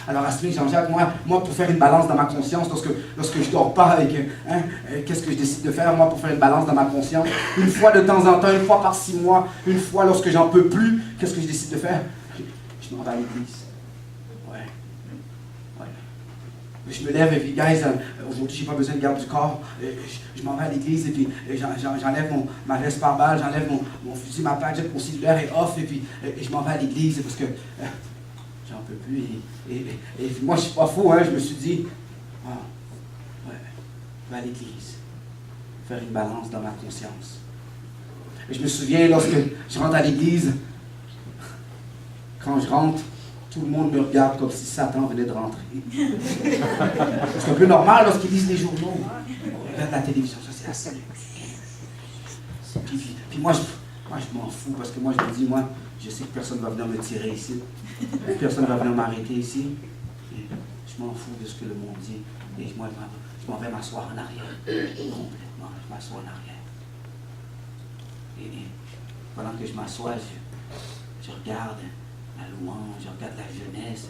Alors, à SMIC, Jean-Jacques, moi, pour faire une balance dans ma conscience, lorsque je ne dors pas, qu'est-ce que je décide de faire, moi, pour faire une balance dans ma conscience? Une fois de temps en temps, une fois par 6 mois, une fois lorsque j'en peux plus, qu'est-ce que je décide de faire? Je m'en vais à l'église. Ouais. Je me lève et puis, guys, aujourd'hui, je n'ai pas besoin de garde du corps. Je m'en vais à l'église et puis j'enlève ma veste par balle, j'enlève mon fusil, ma patte, mon cellulaire est off et puis je m'en vais à l'église parce que j'en peux plus. Et moi, je ne suis pas fou, je me suis dit, je vais à l'église, faire une balance dans ma conscience. Et je me souviens, lorsque je rentre à l'église, quand je rentre, tout le monde me regarde comme si Satan venait de rentrer. C'est un peu normal lorsqu'ils lisent les journaux. On regarde la télévision, ça c'est assez. Puis moi, je m'en fous parce que moi, je me dis, je sais que personne ne va venir me tirer ici. Personne ne va venir m'arrêter ici. Et je Je m'en fous de ce que le monde dit. Et moi, je m'en vais m'asseoir en arrière. Complètement, je m'assois en arrière. Et pendant que je m'assois, je regarde la louange, je regarde la jeunesse,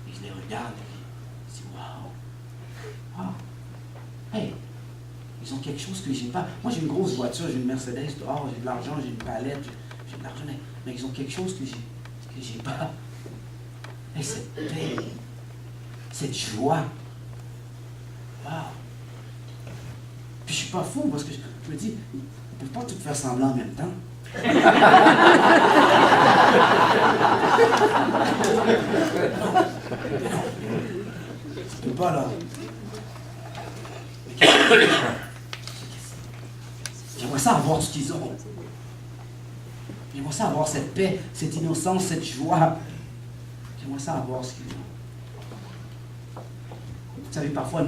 et je les regarde, et je dis, waouh! Wow! Hey! Ils ont quelque chose que j'ai pas. Moi, j'ai une grosse voiture, j'ai une Mercedes dehors, j'ai de l'argent, j'ai une palette, j'ai de l'argent, mais ils ont quelque chose que j'ai pas. Hey, cette paix, cette joie. Wow! Puis je suis pas fou, parce que je me dis, ils ne peuvent pas tout faire semblant en même temps. Tu peux pas, là. J'aimerais ça avoir ce qu'ils ont. J'aimerais ça avoir cette paix, cette innocence, cette joie. J'aimerais ça avoir ce qu'ils ont. Vous savez, parfois,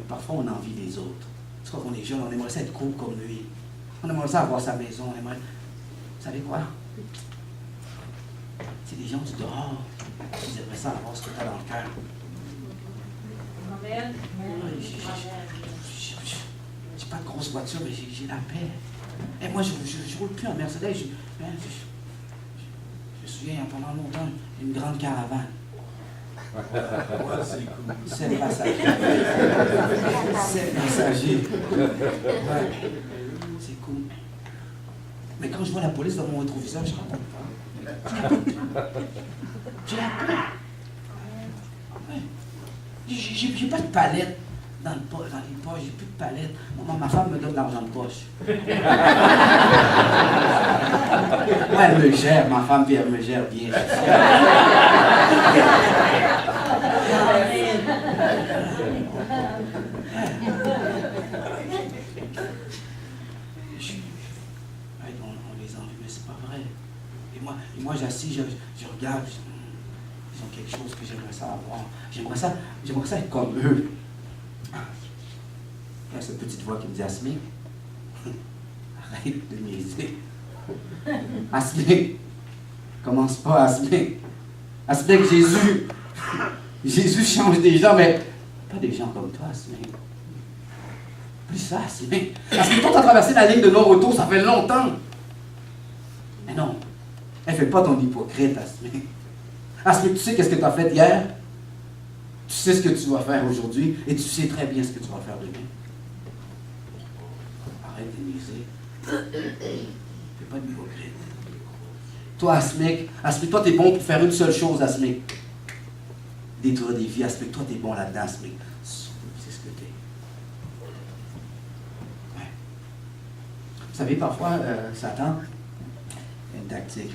parfois on envie les autres. Tu vois qu'on est jeune, on aimerait ça être cool comme lui. On aimerait ça avoir sa maison, on aimerait... Vous savez quoi? C'est des gens du dehors. Ils aimeraient ça avoir ce que tu as dans le cœur. Amen. J'ai pas de grosse voiture, mais j'ai la paix. Et moi, je roule plus en Mercedes. Je me souviens, pendant longtemps, une grande caravane. C'est cool. 7 passagers. 7 passagers. Ouais. C'est cool. Mais quand je vois la police dans mon rétroviseur, je ne raconte pas. J'ai la paix. Ouais. J'ai pas de palette dans les poches, j'ai plus de palette. Moi, ma femme me donne de l'argent de poche. Moi, elle me gère, ma femme, puis elle me gère bien. On les envie, mais c'est pas vrai. Et moi j'assis, je regarde, ils ont quelque chose que j'aimerais ça avoir. J'aimerais ça être comme eux. Il y a cette petite voix qui me dit, Asmik, arrête de niaiser. Asmik, commence pas, Asmik. Asmik, Jésus change des gens, mais pas des gens comme toi, Asmik. Plus ça, Asmik. Asmik, toi, tu as traversé la ligne de non-retour, ça fait longtemps. Mais non, elle ne fait pas ton hypocrite, Asmik. Asmik, tu sais qu'est-ce que tu as fait hier? Tu sais ce que tu vas faire aujourd'hui, et tu sais très bien ce que tu vas faire demain. Arrête de niaiser. Fais pas de hypocrite. Toi, Asmik, toi, t'es bon pour faire une seule chose, Asmik. Détruire des vies, Asmik. Toi, t'es bon là-dedans, Asmik. C'est ce que t'es. Ouais. Vous savez, parfois, Satan, il y a une tactique.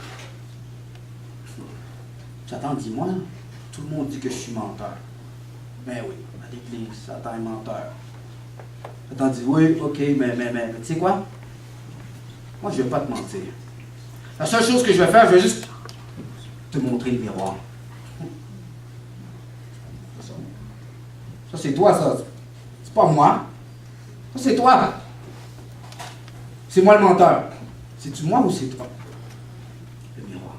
Satan dit, moi, tout le monde dit que je suis menteur. Ben oui, à l'église, Satan est menteur. Satan dit, oui, ok, mais tu sais quoi? Moi, je ne vais pas te mentir. La seule chose que je vais faire, je vais juste te montrer le miroir. Ça, c'est toi, ça. C'est pas moi. Ça, c'est toi. C'est moi le menteur. C'est-tu moi ou c'est toi? Le miroir.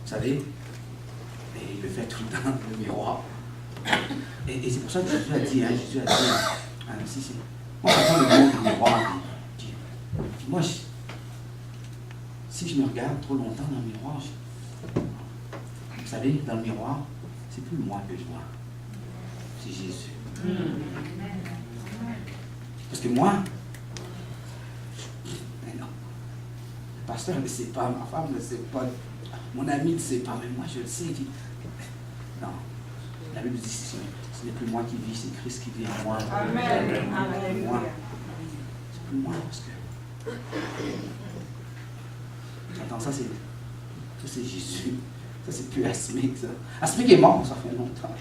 Vous savez, il le fait tout le temps, le miroir. Et c'est pour ça que Jésus a dit, moi, j'entends le mot du miroir. Puis moi, si je me regarde trop longtemps dans le miroir, vous savez, dans le miroir, c'est plus moi que je vois. C'est Jésus. Parce que moi, mais non, le pasteur ne sait pas, ma femme ne sait pas, mon ami ne sait pas, mais moi je le sais. Non, la Bible dit, ce n'est plus moi qui vis, c'est Christ qui vit en moi. Amen. Moi. C'est plus moi, parce que... Attends, ça c'est Jésus. Ça c'est plus Asmik, ça. Asmik est mort, ça fait longtemps.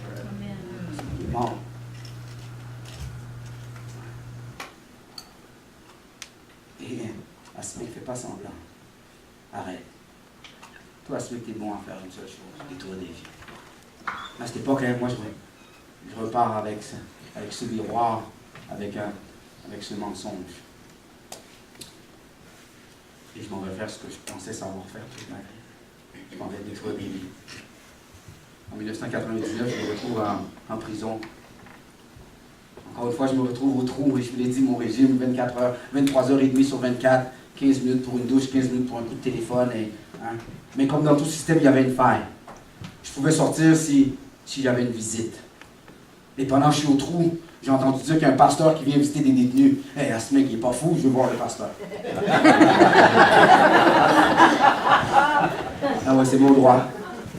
Il est mort. Et Asmik, fais pas semblant. Arrête. Toi, Asmik, t'es bon à faire une seule chose, détruire des vies. À cette époque, moi, je repars avec ce miroir, avec ce mensonge. Et je m'en vais faire ce que je pensais savoir faire toute ma vie. Je m'en vais détruire des vies. En 1999, je me retrouve en prison. Encore une fois, je me retrouve au trou et je vous l'ai dit, mon régime, 24 heures, 23h30 sur 24, 15 minutes pour une douche, 15 minutes pour un coup de téléphone. Mais comme dans tout système, il y avait une faille. Je pouvais sortir si j'avais une visite. Et pendant que je suis au trou, j'ai entendu dire qu'il y a un pasteur qui vient visiter des détenus. Hey, ce mec, il est pas fou, je veux voir le pasteur. Ah ouais, c'est mon droit.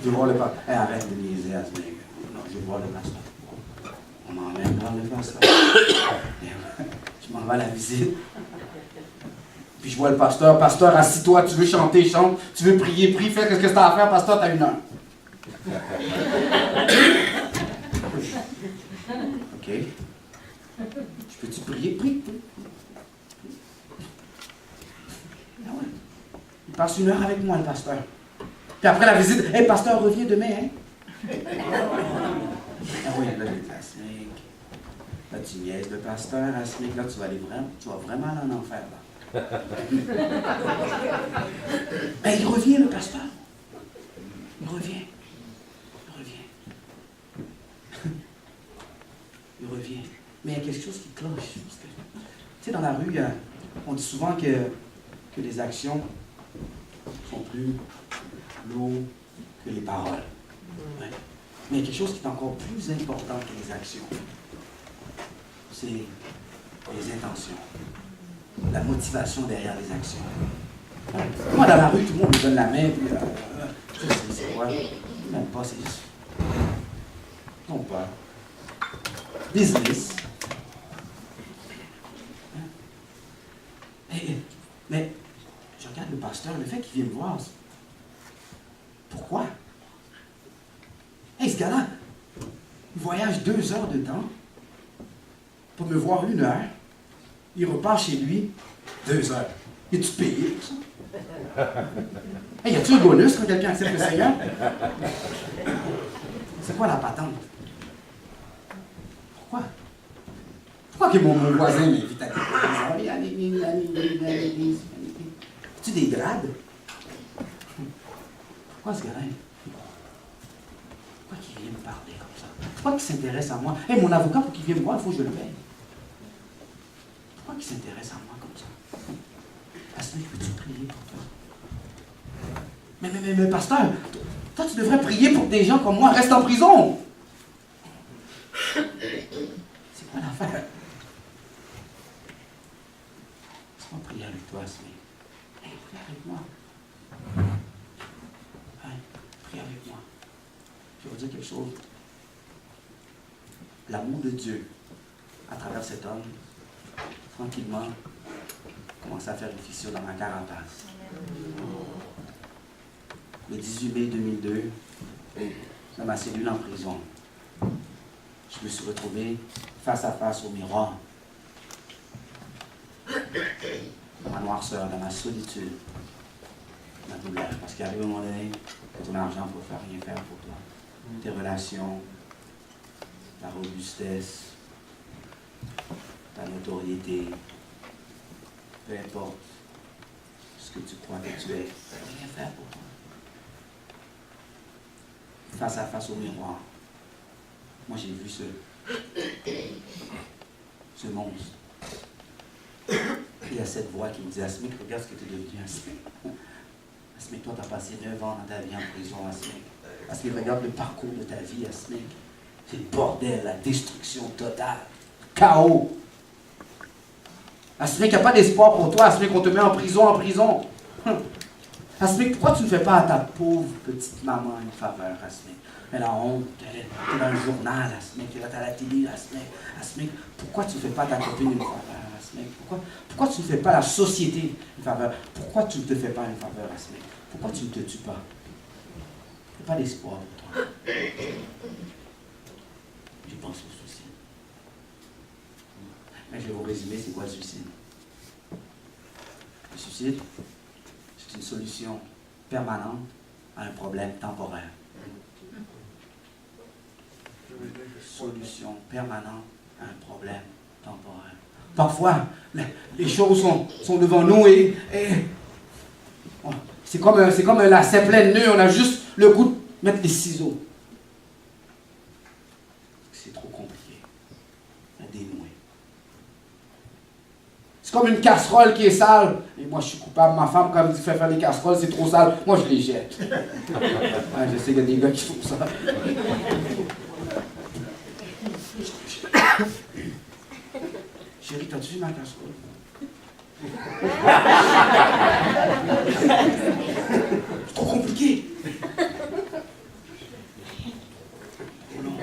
Je veux voir le pasteur. Hey, arrête de niaiser, ce mec. Non, je veux voir le pasteur. On m'emmène voir le pasteur. Je m'en vais à la visite. Puis je vois le pasteur. Pasteur, assis-toi, tu veux chanter, chante. Tu veux prier, prie, fais ce que tu as à faire, pasteur, t'as 1 heure. OK. Je peux-tu prier? Prie. Ah ouais. Il passe 1 heure avec moi, le pasteur. Puis après la visite, « Hey, pasteur, reviens demain, hein? » Ah oui, là, j'ai dit, Asmic, là, tu niaises le pasteur, Asmic, là, tu vas vraiment aller en enfer, là. Ben, il revient, le pasteur. Il revient. Il revient. Mais il y a quelque chose qui cloche. Tu sais, dans la rue, on dit souvent que les actions sont plus lourdes que les paroles. Ouais. Mais il y a quelque chose qui est encore plus important que les actions. C'est les intentions. La motivation derrière les actions. Ouais. Moi, dans la rue, tout le monde me donne la main, puis c'est quoi? Même pas, c'est juste. Non pas. Business. Mais je regarde le pasteur, le fait qu'il vient me voir. Pourquoi? Hey, ce gars-là, il voyage 2 heures de temps pour me voir 1 heure. Il repart chez lui 2 heures. Es-tu payé pour ça? Hey, y a-tu un bonus quand quelqu'un accepte le Seigneur? C'est quoi la patente? Pourquoi que mon voisin m'invite à l'église? As-tu des grades? Pourquoi ce gars-là? Pourquoi qu'il vient me parler comme ça? Pourquoi qu'il s'intéresse à moi? Hey, mon avocat, pour qu'il vienne me voir, il faut que je le paye. Pourquoi qu'il s'intéresse à moi comme ça? Parce que peux-tu prier pour toi? Mais pasteur, toi, tu devrais prier pour des gens comme moi. Reste en prison. C'est quoi l'affaire? On va prier avec toi, Asmi. Hey, prie avec moi. Hey, prie avec moi. Je vais vous dire quelque chose. L'amour de Dieu, à travers cet homme, tranquillement, commence à faire une fissure dans ma carapace. Le 18 mai 2002, dans ma cellule en prison, je me suis retrouvé face à face au miroir. Dans ma noirceur, dans ma solitude, ma douleur. Parce qu'arrive un moment donné, ton argent ne peut faire rien faire pour toi. Tes relations, ta robustesse, ta notoriété, peu importe ce que tu crois que tu es, ça ne peut rien faire pour toi. Face à face au miroir, moi j'ai vu ce monstre. Il y a cette voix qui me dit, Asmic, regarde ce que tu es devenu, Asmic. Asmic, toi, tu as passé 9 ans dans ta vie en prison, Asmic. Asmic, regarde le parcours de ta vie, Asmic. C'est le bordel, la destruction totale, chaos. Asmic, il n'y a pas d'espoir pour toi. Asmic, on te met en prison, Asmic, pourquoi tu ne fais pas à ta pauvre petite maman une faveur, Asmic? Elle a honte, tu es dans le journal, Asmic, tu es à la télé, Asmic, pourquoi tu ne fais pas à ta copine une faveur, Asmic? Pourquoi tu ne fais pas à la société une faveur? Pourquoi tu ne te fais pas une faveur, Asmic? Pourquoi tu ne te tues pas? Il n'y a pas d'espoir pour toi. Je pense au suicide. Mais je vais vous résumer c'est quoi le suicide. Le suicide, c'est une solution permanente à un problème temporaire. Solution permanente à un problème temporaire. Parfois, les choses sont devant nous et c'est comme un lacet plein de nœuds, on a juste le goût de mettre les ciseaux. c'est trop compliqué à dénouer. C'est comme une casserole qui est sale. Et moi, je suis coupable. Ma femme, quand elle me dit faire des casseroles, c'est trop sale. Moi, je les jette. Ouais, je sais qu'il y a des gars qui font ça. Chérie, t'as-tu vu ma casserole? C'est trop compliqué. Oh non,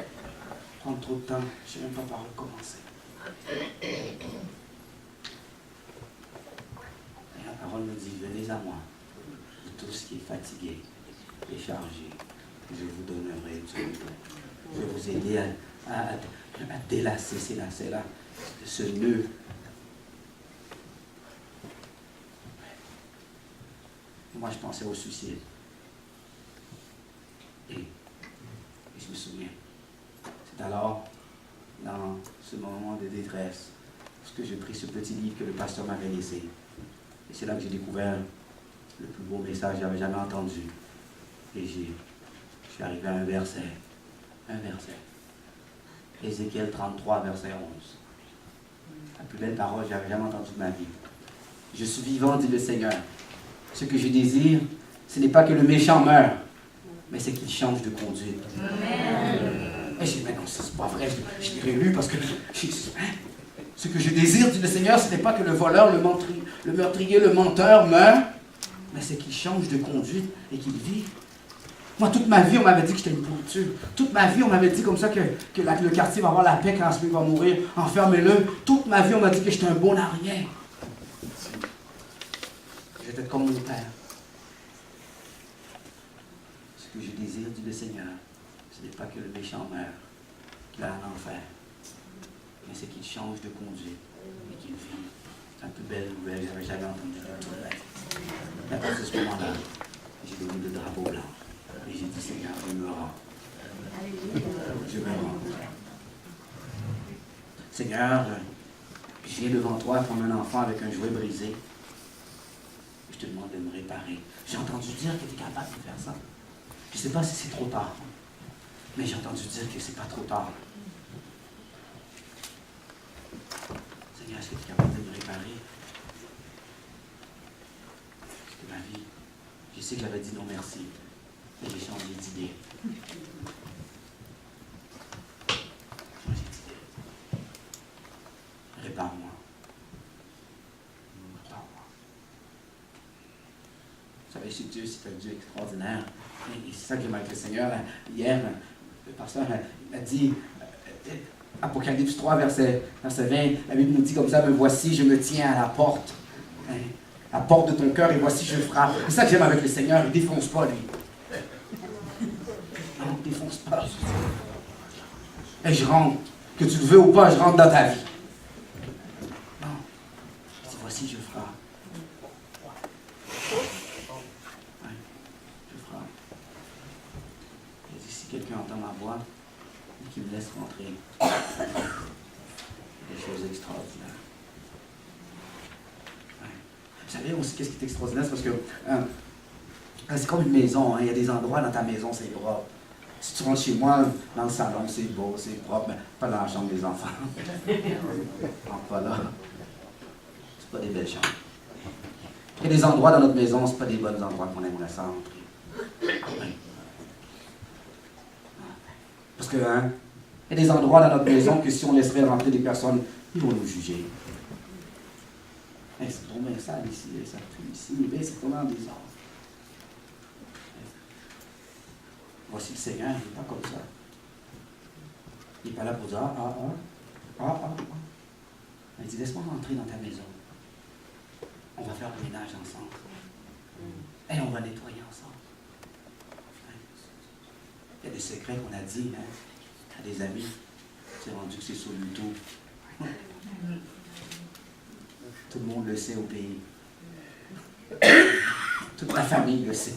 prendre trop de temps, je ne sais même pas par où commencer. Et la parole me dit, venez à moi, vous tous qui êtes fatigués et chargés, je vous donnerai du repos. Je vais vous aider à délasser ces lacets-là, ce nœud. Moi, je pensais au suicide. Et je me souviens, c'est alors, dans ce moment de détresse, que j'ai pris ce petit livre que le pasteur m'avait laissé. Et c'est là que j'ai découvert le plus beau message que j'avais jamais entendu. Et je suis arrivé à un verset. Un verset. Ézéchiel 33, verset 11. La plus belle parole que j'avais jamais entendue de ma vie. Je suis vivant, dit le Seigneur. Ce que je désire, ce n'est pas que le méchant meure, mais c'est qu'il change de conduite. Amen. Et j'ai dit, mais non, c'est pas vrai, je l'ai rélu parce que ce que je désire, dit le Seigneur, ce n'est pas que le voleur, le meurtrier, le menteur meure, mais c'est qu'il change de conduite et qu'il vit. Moi, toute ma vie, on m'avait dit que j'étais une pourriture. Toute ma vie, on m'avait dit comme ça que le quartier va avoir la paix quand celui va mourir. Enfermez-le. Toute ma vie, on m'a dit que j'étais un bon à rien. J'étais comme mon père. Ce que je désire, dit le Seigneur, ce n'est pas que le méchant meure, qu'il a un enfer, mais c'est qu'il change de conduite et qu'il vit. C'est un peu belle nouvelle, je n'avais jamais entendu de tout le. À partir de ce moment-là, j'ai donné le drapeau blanc. Et j'ai dit, Seigneur, je me rends. Je me rends. Seigneur, je viens devant toi comme un enfant avec un jouet brisé. Je te demande de me réparer. J'ai entendu dire que tu es capable de faire ça. Je ne sais pas si c'est trop tard, mais j'ai entendu dire que c'est pas trop tard. Seigneur, est-ce que tu es capable de me réparer? C'était ma vie. Je sais que j'avais dit non merci. Et j'ai changé d'idée. Changé d'idée. Répare-moi. Répare-moi. Vous savez, chez Dieu, c'est un Dieu extraordinaire. Et c'est ça que j'aime avec le Seigneur. Hier, le pasteur a dit, Apocalypse 3, verset 20, la Bible nous dit comme ça, me voici, je me tiens à la porte. Hein, la porte de ton cœur, et voici, je frappe. C'est ça que j'aime avec le Seigneur, il ne défonce pas, lui. Non, il ne défonce pas. Et je rentre. Que tu le veux ou pas, je rentre dans ta vie. Non. Il dit, voici, je frappe. Ouais, je frappe. Il dit, si quelqu'un entend ma voix, et qu'il me laisse rentrer, des choses extraordinaires. Ouais. Vous savez aussi qu'est-ce qui est extraordinaire, c'est parce que c'est comme une maison, hein. Il y a des endroits dans ta maison, c'est propre. Si tu rentres chez moi, dans le salon, c'est beau, c'est propre, mais pas dans la chambre des enfants. Non, pas là. C'est pas des belles chambres. Il y a des endroits dans notre maison, c'est pas des bons endroits qu'on aimerait ça entrer. Ouais. Parce que, hein, il y a des endroits dans notre maison que si on laisserait rentrer des personnes, ils vont nous juger. Hey, c'est trop bien sale ici, ça pue ici, mais c'est vraiment bizarre. Voici le Seigneur, il n'est pas comme ça. Il n'est pas là pour dire Il dit, laisse-moi rentrer dans ta maison. On va faire le ménage ensemble. Et on va nettoyer ensemble. Il y a des secrets qu'on a dit, hein, à des amis. C'est rendu que c'est sur YouTube. Tout le monde le sait au pays. Toute la famille le sait.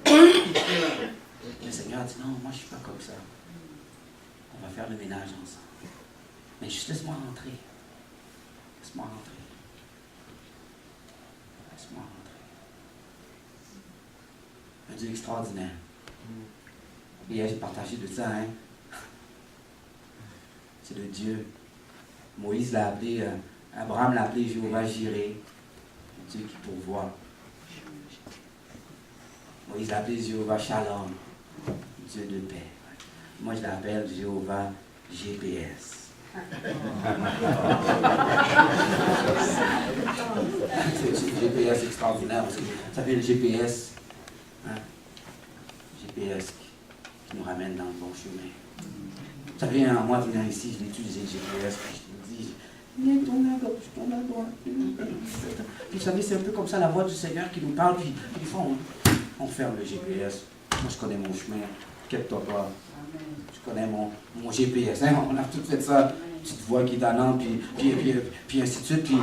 Le Seigneur dit, non, moi je ne suis pas comme ça. On va faire le ménage ensemble. Mais juste laisse-moi rentrer. Laisse-moi rentrer. Laisse-moi rentrer. Un Dieu extraordinaire. Et j'ai partagé de ça, hein. c'est le Dieu. Moïse l'a appelé, Abraham l'a appelé Jéhovah Jireh, Dieu qui pourvoit. Moïse l'a appelé Jéhovah Shalom, Dieu de paix. Moi, je l'appelle Jéhovah GPS. C'est GPS extraordinaire parce que ça fait le GPS. Hein? GPS qui nous ramène dans le bon chemin. Ça fait moi venir ici, je l'ai utilisé le GPS, puis je me dis, viens tourner à gauche, tourne à droite. Puis vous savez, c'est un peu comme ça la voix du Seigneur qui nous parle, puis des fois on ferme le GPS. Moi je connais mon chemin, inquiète-toi pas. Je connais mon GPS. Hein? On a tout fait ça, petite voix qui est donnante, puis ainsi de suite, puis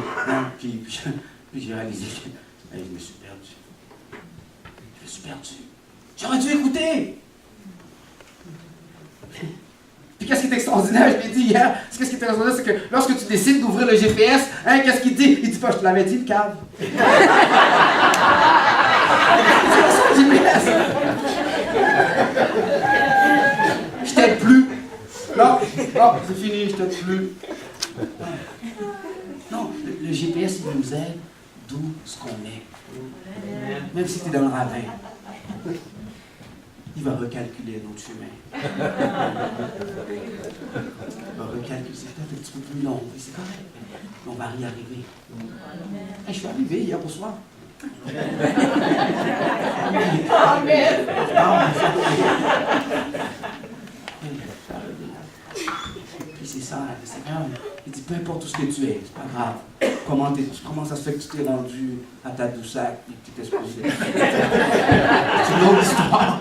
j'ai réalisé que je me suis perdu. Je me suis perdu. J'aurais dû écouter. Puis qu'est-ce qui est extraordinaire, je l'ai dit hier, qu'est-ce qui est extraordinaire, c'est que lorsque tu décides d'ouvrir le GPS, hein, qu'est-ce qu'il dit? Il dit pas, je te l'avais dit, le câble. C'est ça le GPS. Je t'aide plus. Non, c'est fini, je t'aide plus. Non, le GPS, il nous aide d'où ce qu'on est. Même si tu es dans le ravin. Il va recalculer notre chemin. Il va recalculer. C'est peut-être un petit peu plus long, mais c'est correct. On va y arriver. Je suis arrivé hier au soir. Amen. Puis c'est ça, le Seigneur, il dit, peu importe tout ce que tu es, c'est pas grave. Comment ça se fait que tu t'es rendu à ta douceur et que tu t'es supposé. C'est une autre histoire.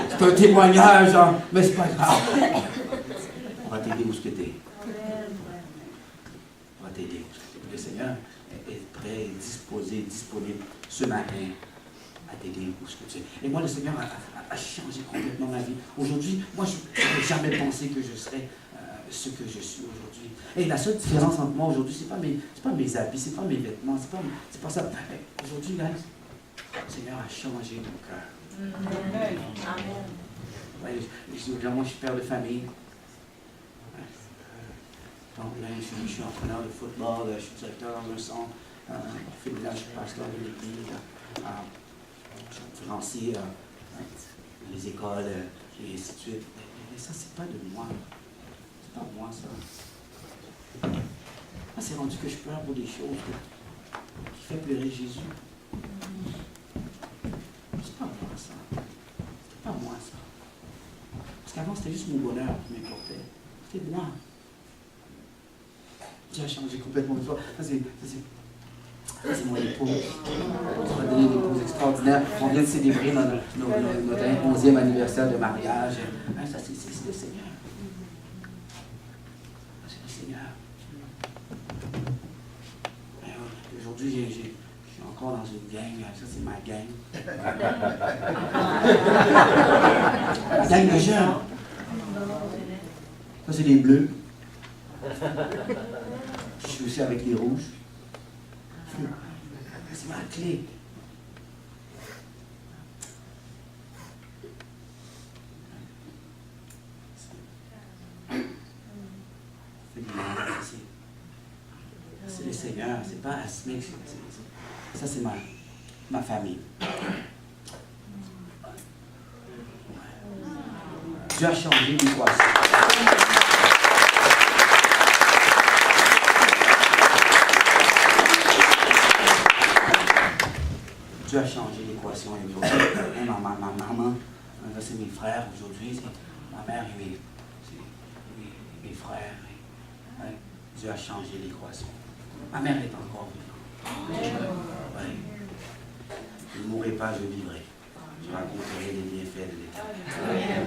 C'est un témoignage, hein, mais c'est pas grave. On va t'aider où ce que tu es. On va t'aider où ce que tu es. Le Seigneur est prêt, disposé, disponible ce matin à t'aider où ce que tu es. Et moi, le Seigneur a changé complètement ma vie. Aujourd'hui, moi, je n'aurais jamais pensé que je serais ce que je suis aujourd'hui. Et la seule différence entre moi aujourd'hui, c'est pas mes habits, c'est pas mes vêtements, c'est pas ça. Aujourd'hui, guys, le Seigneur a changé mon cœur. Ouais, moi, je suis père de famille. Donc là, je suis entraîneur de football, je suis directeur dans un centre féminin, je suis pasteur de l'église, je suis conférencier dans les écoles, et ainsi de suite. Mais ça, c'est pas de moi. C'est pas moi, ça. C'est rendu que je pleure pour des choses qui fait pleurer Jésus. C'est pas moi, ça. C'est pas moi, ça. Parce qu'avant, c'était juste mon bonheur qui m'importait. C'était moi. Dieu a changé complètement de toi. Ça, c'est mon épouse. On va donner une épouse extraordinaire. On vient de célébrer notre 11e anniversaire de mariage. Ça, c'est le Seigneur. Aujourd'hui, je suis encore dans une gang. Ça, c'est ma gang. La gang de jeunes. Ça, c'est les bleus. Je suis aussi avec les rouges. C'est ma clé. C'est le Seigneur, c'est pas Asmik. Ça, c'est ma famille. Dieu a changé l'équation. Dieu a changé l'équation. Et ma maman, là, c'est mes frères aujourd'hui, ma mère et mes frères. Ouais. Dieu a changé l'équation. Ma mère est encore vivante. Ouais. Je ne mourrai pas, je vivrai. Je raconterai les bienfaits de l'Éternel.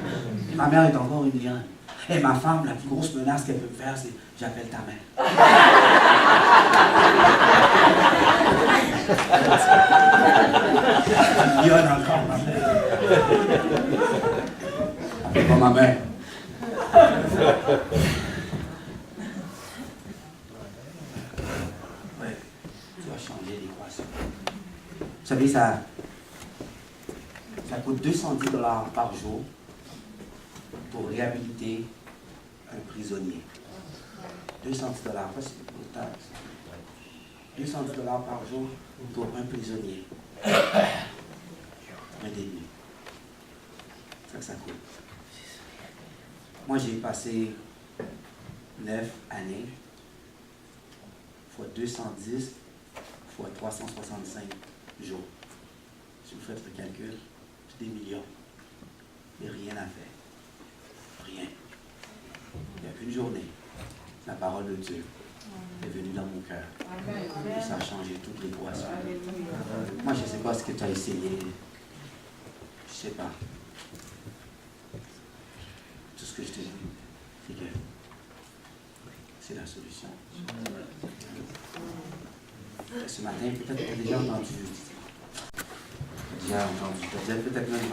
Ma mère est encore une lionne. Et ma femme, la plus grosse menace qu'elle peut me faire, c'est j'appelle ta mère. Une lionne encore, ma mère. Appelle pas ma mère. Changer l'équation. Vous savez, ça coûte 210 $ par jour pour réhabiliter un prisonnier. 210 $, pas c'est pour le taxe. 210 $ par jour pour un prisonnier. Un détenu. C'est ça que ça coûte. Moi, j'ai passé 9 années fois 210 fois 365 jours. Si vous faites le calcul, c'est des millions. Et rien à faire. Rien. Il y a une journée, la parole de Dieu est venue dans mon cœur. Et ça a changé toutes les équations. Moi, je ne sais pas ce que tu as essayé. Je ne sais pas. Tout ce que je te dis, c'est que c'est la solution. Ce matin, peut-être que tu as déjà entendu. Tu as déjà peut-être même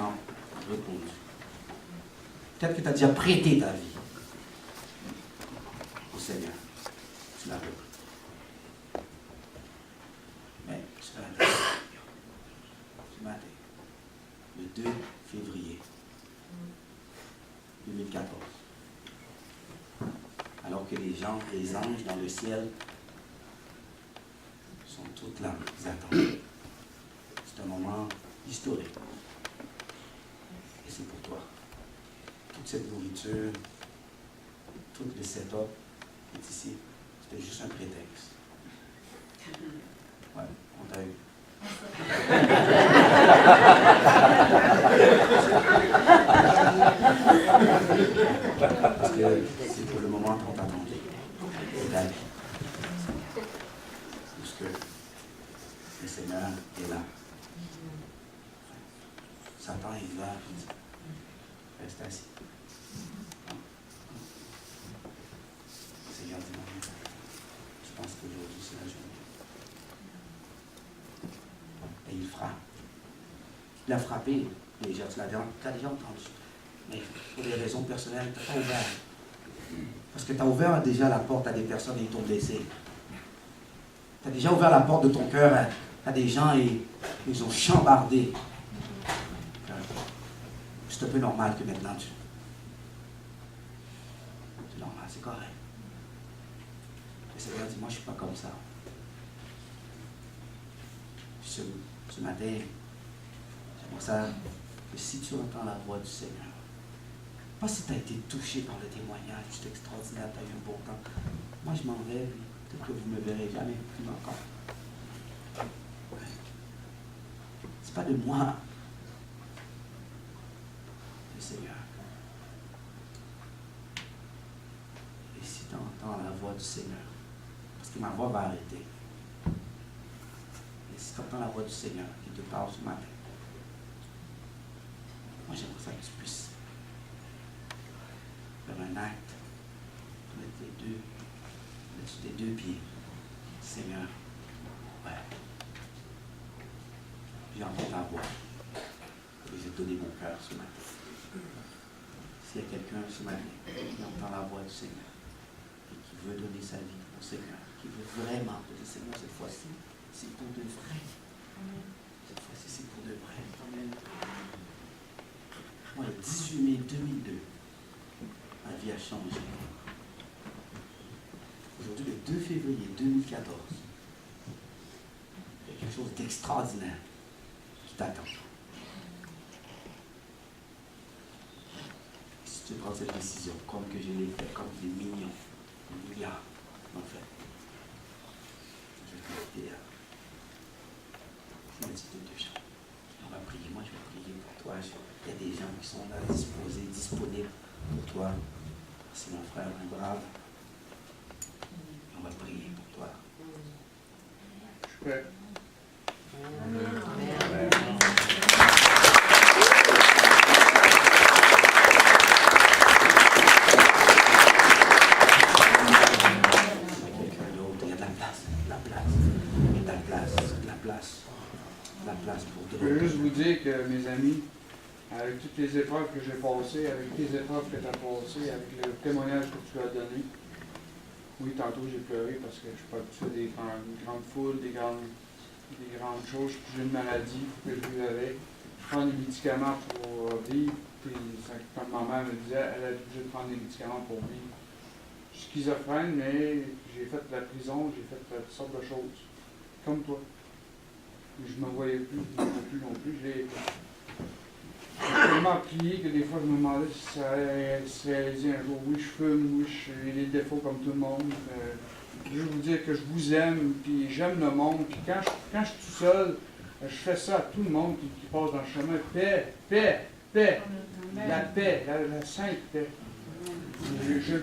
répondu. Peut-être que tu as déjà prêté ta vie au Seigneur. Tu l'as repris. Mais ce matin, le 2 février 2014, alors que les anges dans le ciel sont tous là, ils attendent. C'est un moment historique. Et c'est pour toi. Toute cette nourriture, tout le setup est ici. C'était juste un prétexte. Ouais, on t'a eu. Parce que c'est pour le moment qu'on t'attendait. C'est d'aller. Parce que le Seigneur est là. Satan est là, il dit, reste assis. Le Seigneur dit non. Je pense qu'aujourd'hui c'est la journée. Et il frappe. Il a frappé déjà, tu as déjà entendu. Mais pour des raisons personnelles, tu n'as pas ouvert. Parce que tu as ouvert déjà la porte à des personnes et ils t'ont blessé. Tu as déjà ouvert la porte de ton cœur à des gens et ils ont chambardé. C'est un peu normal que maintenant c'est normal, c'est correct. Le Seigneur dit, moi je ne suis pas comme ça. Ce matin, j'aimerais ça que si tu entends la voix du Seigneur, pas si tu as été touché par le témoignage, c'est extraordinaire, tu as eu un bon temps. Moi je m'en vais, peut-être que vous ne me verrez jamais plus encore. Ouais. C'est pas de moi. Seigneur. Et si tu entends la voix du Seigneur, parce que ma voix va arrêter, et si tu entends la voix du Seigneur qui te parle ce matin, moi j'aimerais ça que tu puisses faire un acte, mettre sur tes deux pieds. Seigneur, ouais, j'ai entendu ta voix et j'ai donné mon cœur ce matin. S'il y a quelqu'un ce matin qui entend la voix du Seigneur et qui veut donner sa vie au Seigneur, qui veut vraiment dire Seigneur, cette fois-ci, c'est pour de vrai. Cette fois-ci, c'est pour de vrai. Moi, le 18 mai 2002, ma vie a changé. Aujourd'hui, le 2 février 2014, il y a quelque chose d'extraordinaire qui t'attend. Je prends cette décision, comme que je l'ai fait, comme des millions, des milliards l'ont fait. Je vais faire un petit peu de gens. On va prier, moi je vais prier pour toi. Il y a des gens qui sont là, disposés, disponibles pour toi. C'est mon frère, un brave. On va prier pour toi. Je suis prêt. Amen. Amen. Je veux juste vous dire que mes amis, avec toutes les épreuves que j'ai passées, avec les épreuves que tu as passées, avec le témoignage que tu as donné, oui, tantôt j'ai pleuré parce que je ne suis pas habitué des grandes foules, des grandes choses. J'ai une maladie que je vis avec. Je prends des médicaments pour vivre. Puis, comme ma mère me disait, elle est obligée de prendre des médicaments pour vivre. Je schizophrène, mais j'ai fait la prison, j'ai fait toutes sortes de choses. Comme toi. Je me voyais plus, je ne me voyais plus non plus. J'ai tellement plié que des fois je me demandais si ça allait se réaliser un jour. Oui, je fume, oui, j'ai des défauts comme tout le monde. Je veux vous dire que je vous aime, puis j'aime le monde. Puis quand je suis tout seul, je fais ça à tout le monde qui passe dans le chemin. Paix, paix, paix. La paix, la sainte paix. Je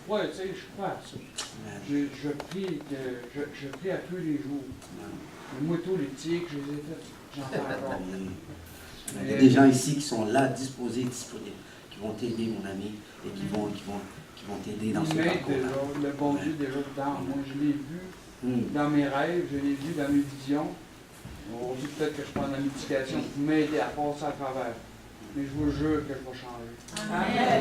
crois, tu sais, je crois à ça. Je prie à tous les jours. Les motos, les tics, je les ai fait. J'en fais encore. Il y a des gens ici qui sont là, disposés, disponibles, qui vont t'aider, mon ami, et qui vont t'aider dans ce parcours. Le bon Dieu déjà dedans. Moi, je l'ai vu dans mes rêves, je l'ai vu dans mes visions. Aujourd'hui, peut-être que je prends la médication pour m'aider à passer à travers. Mais je vous jure que je vais changer. Amen.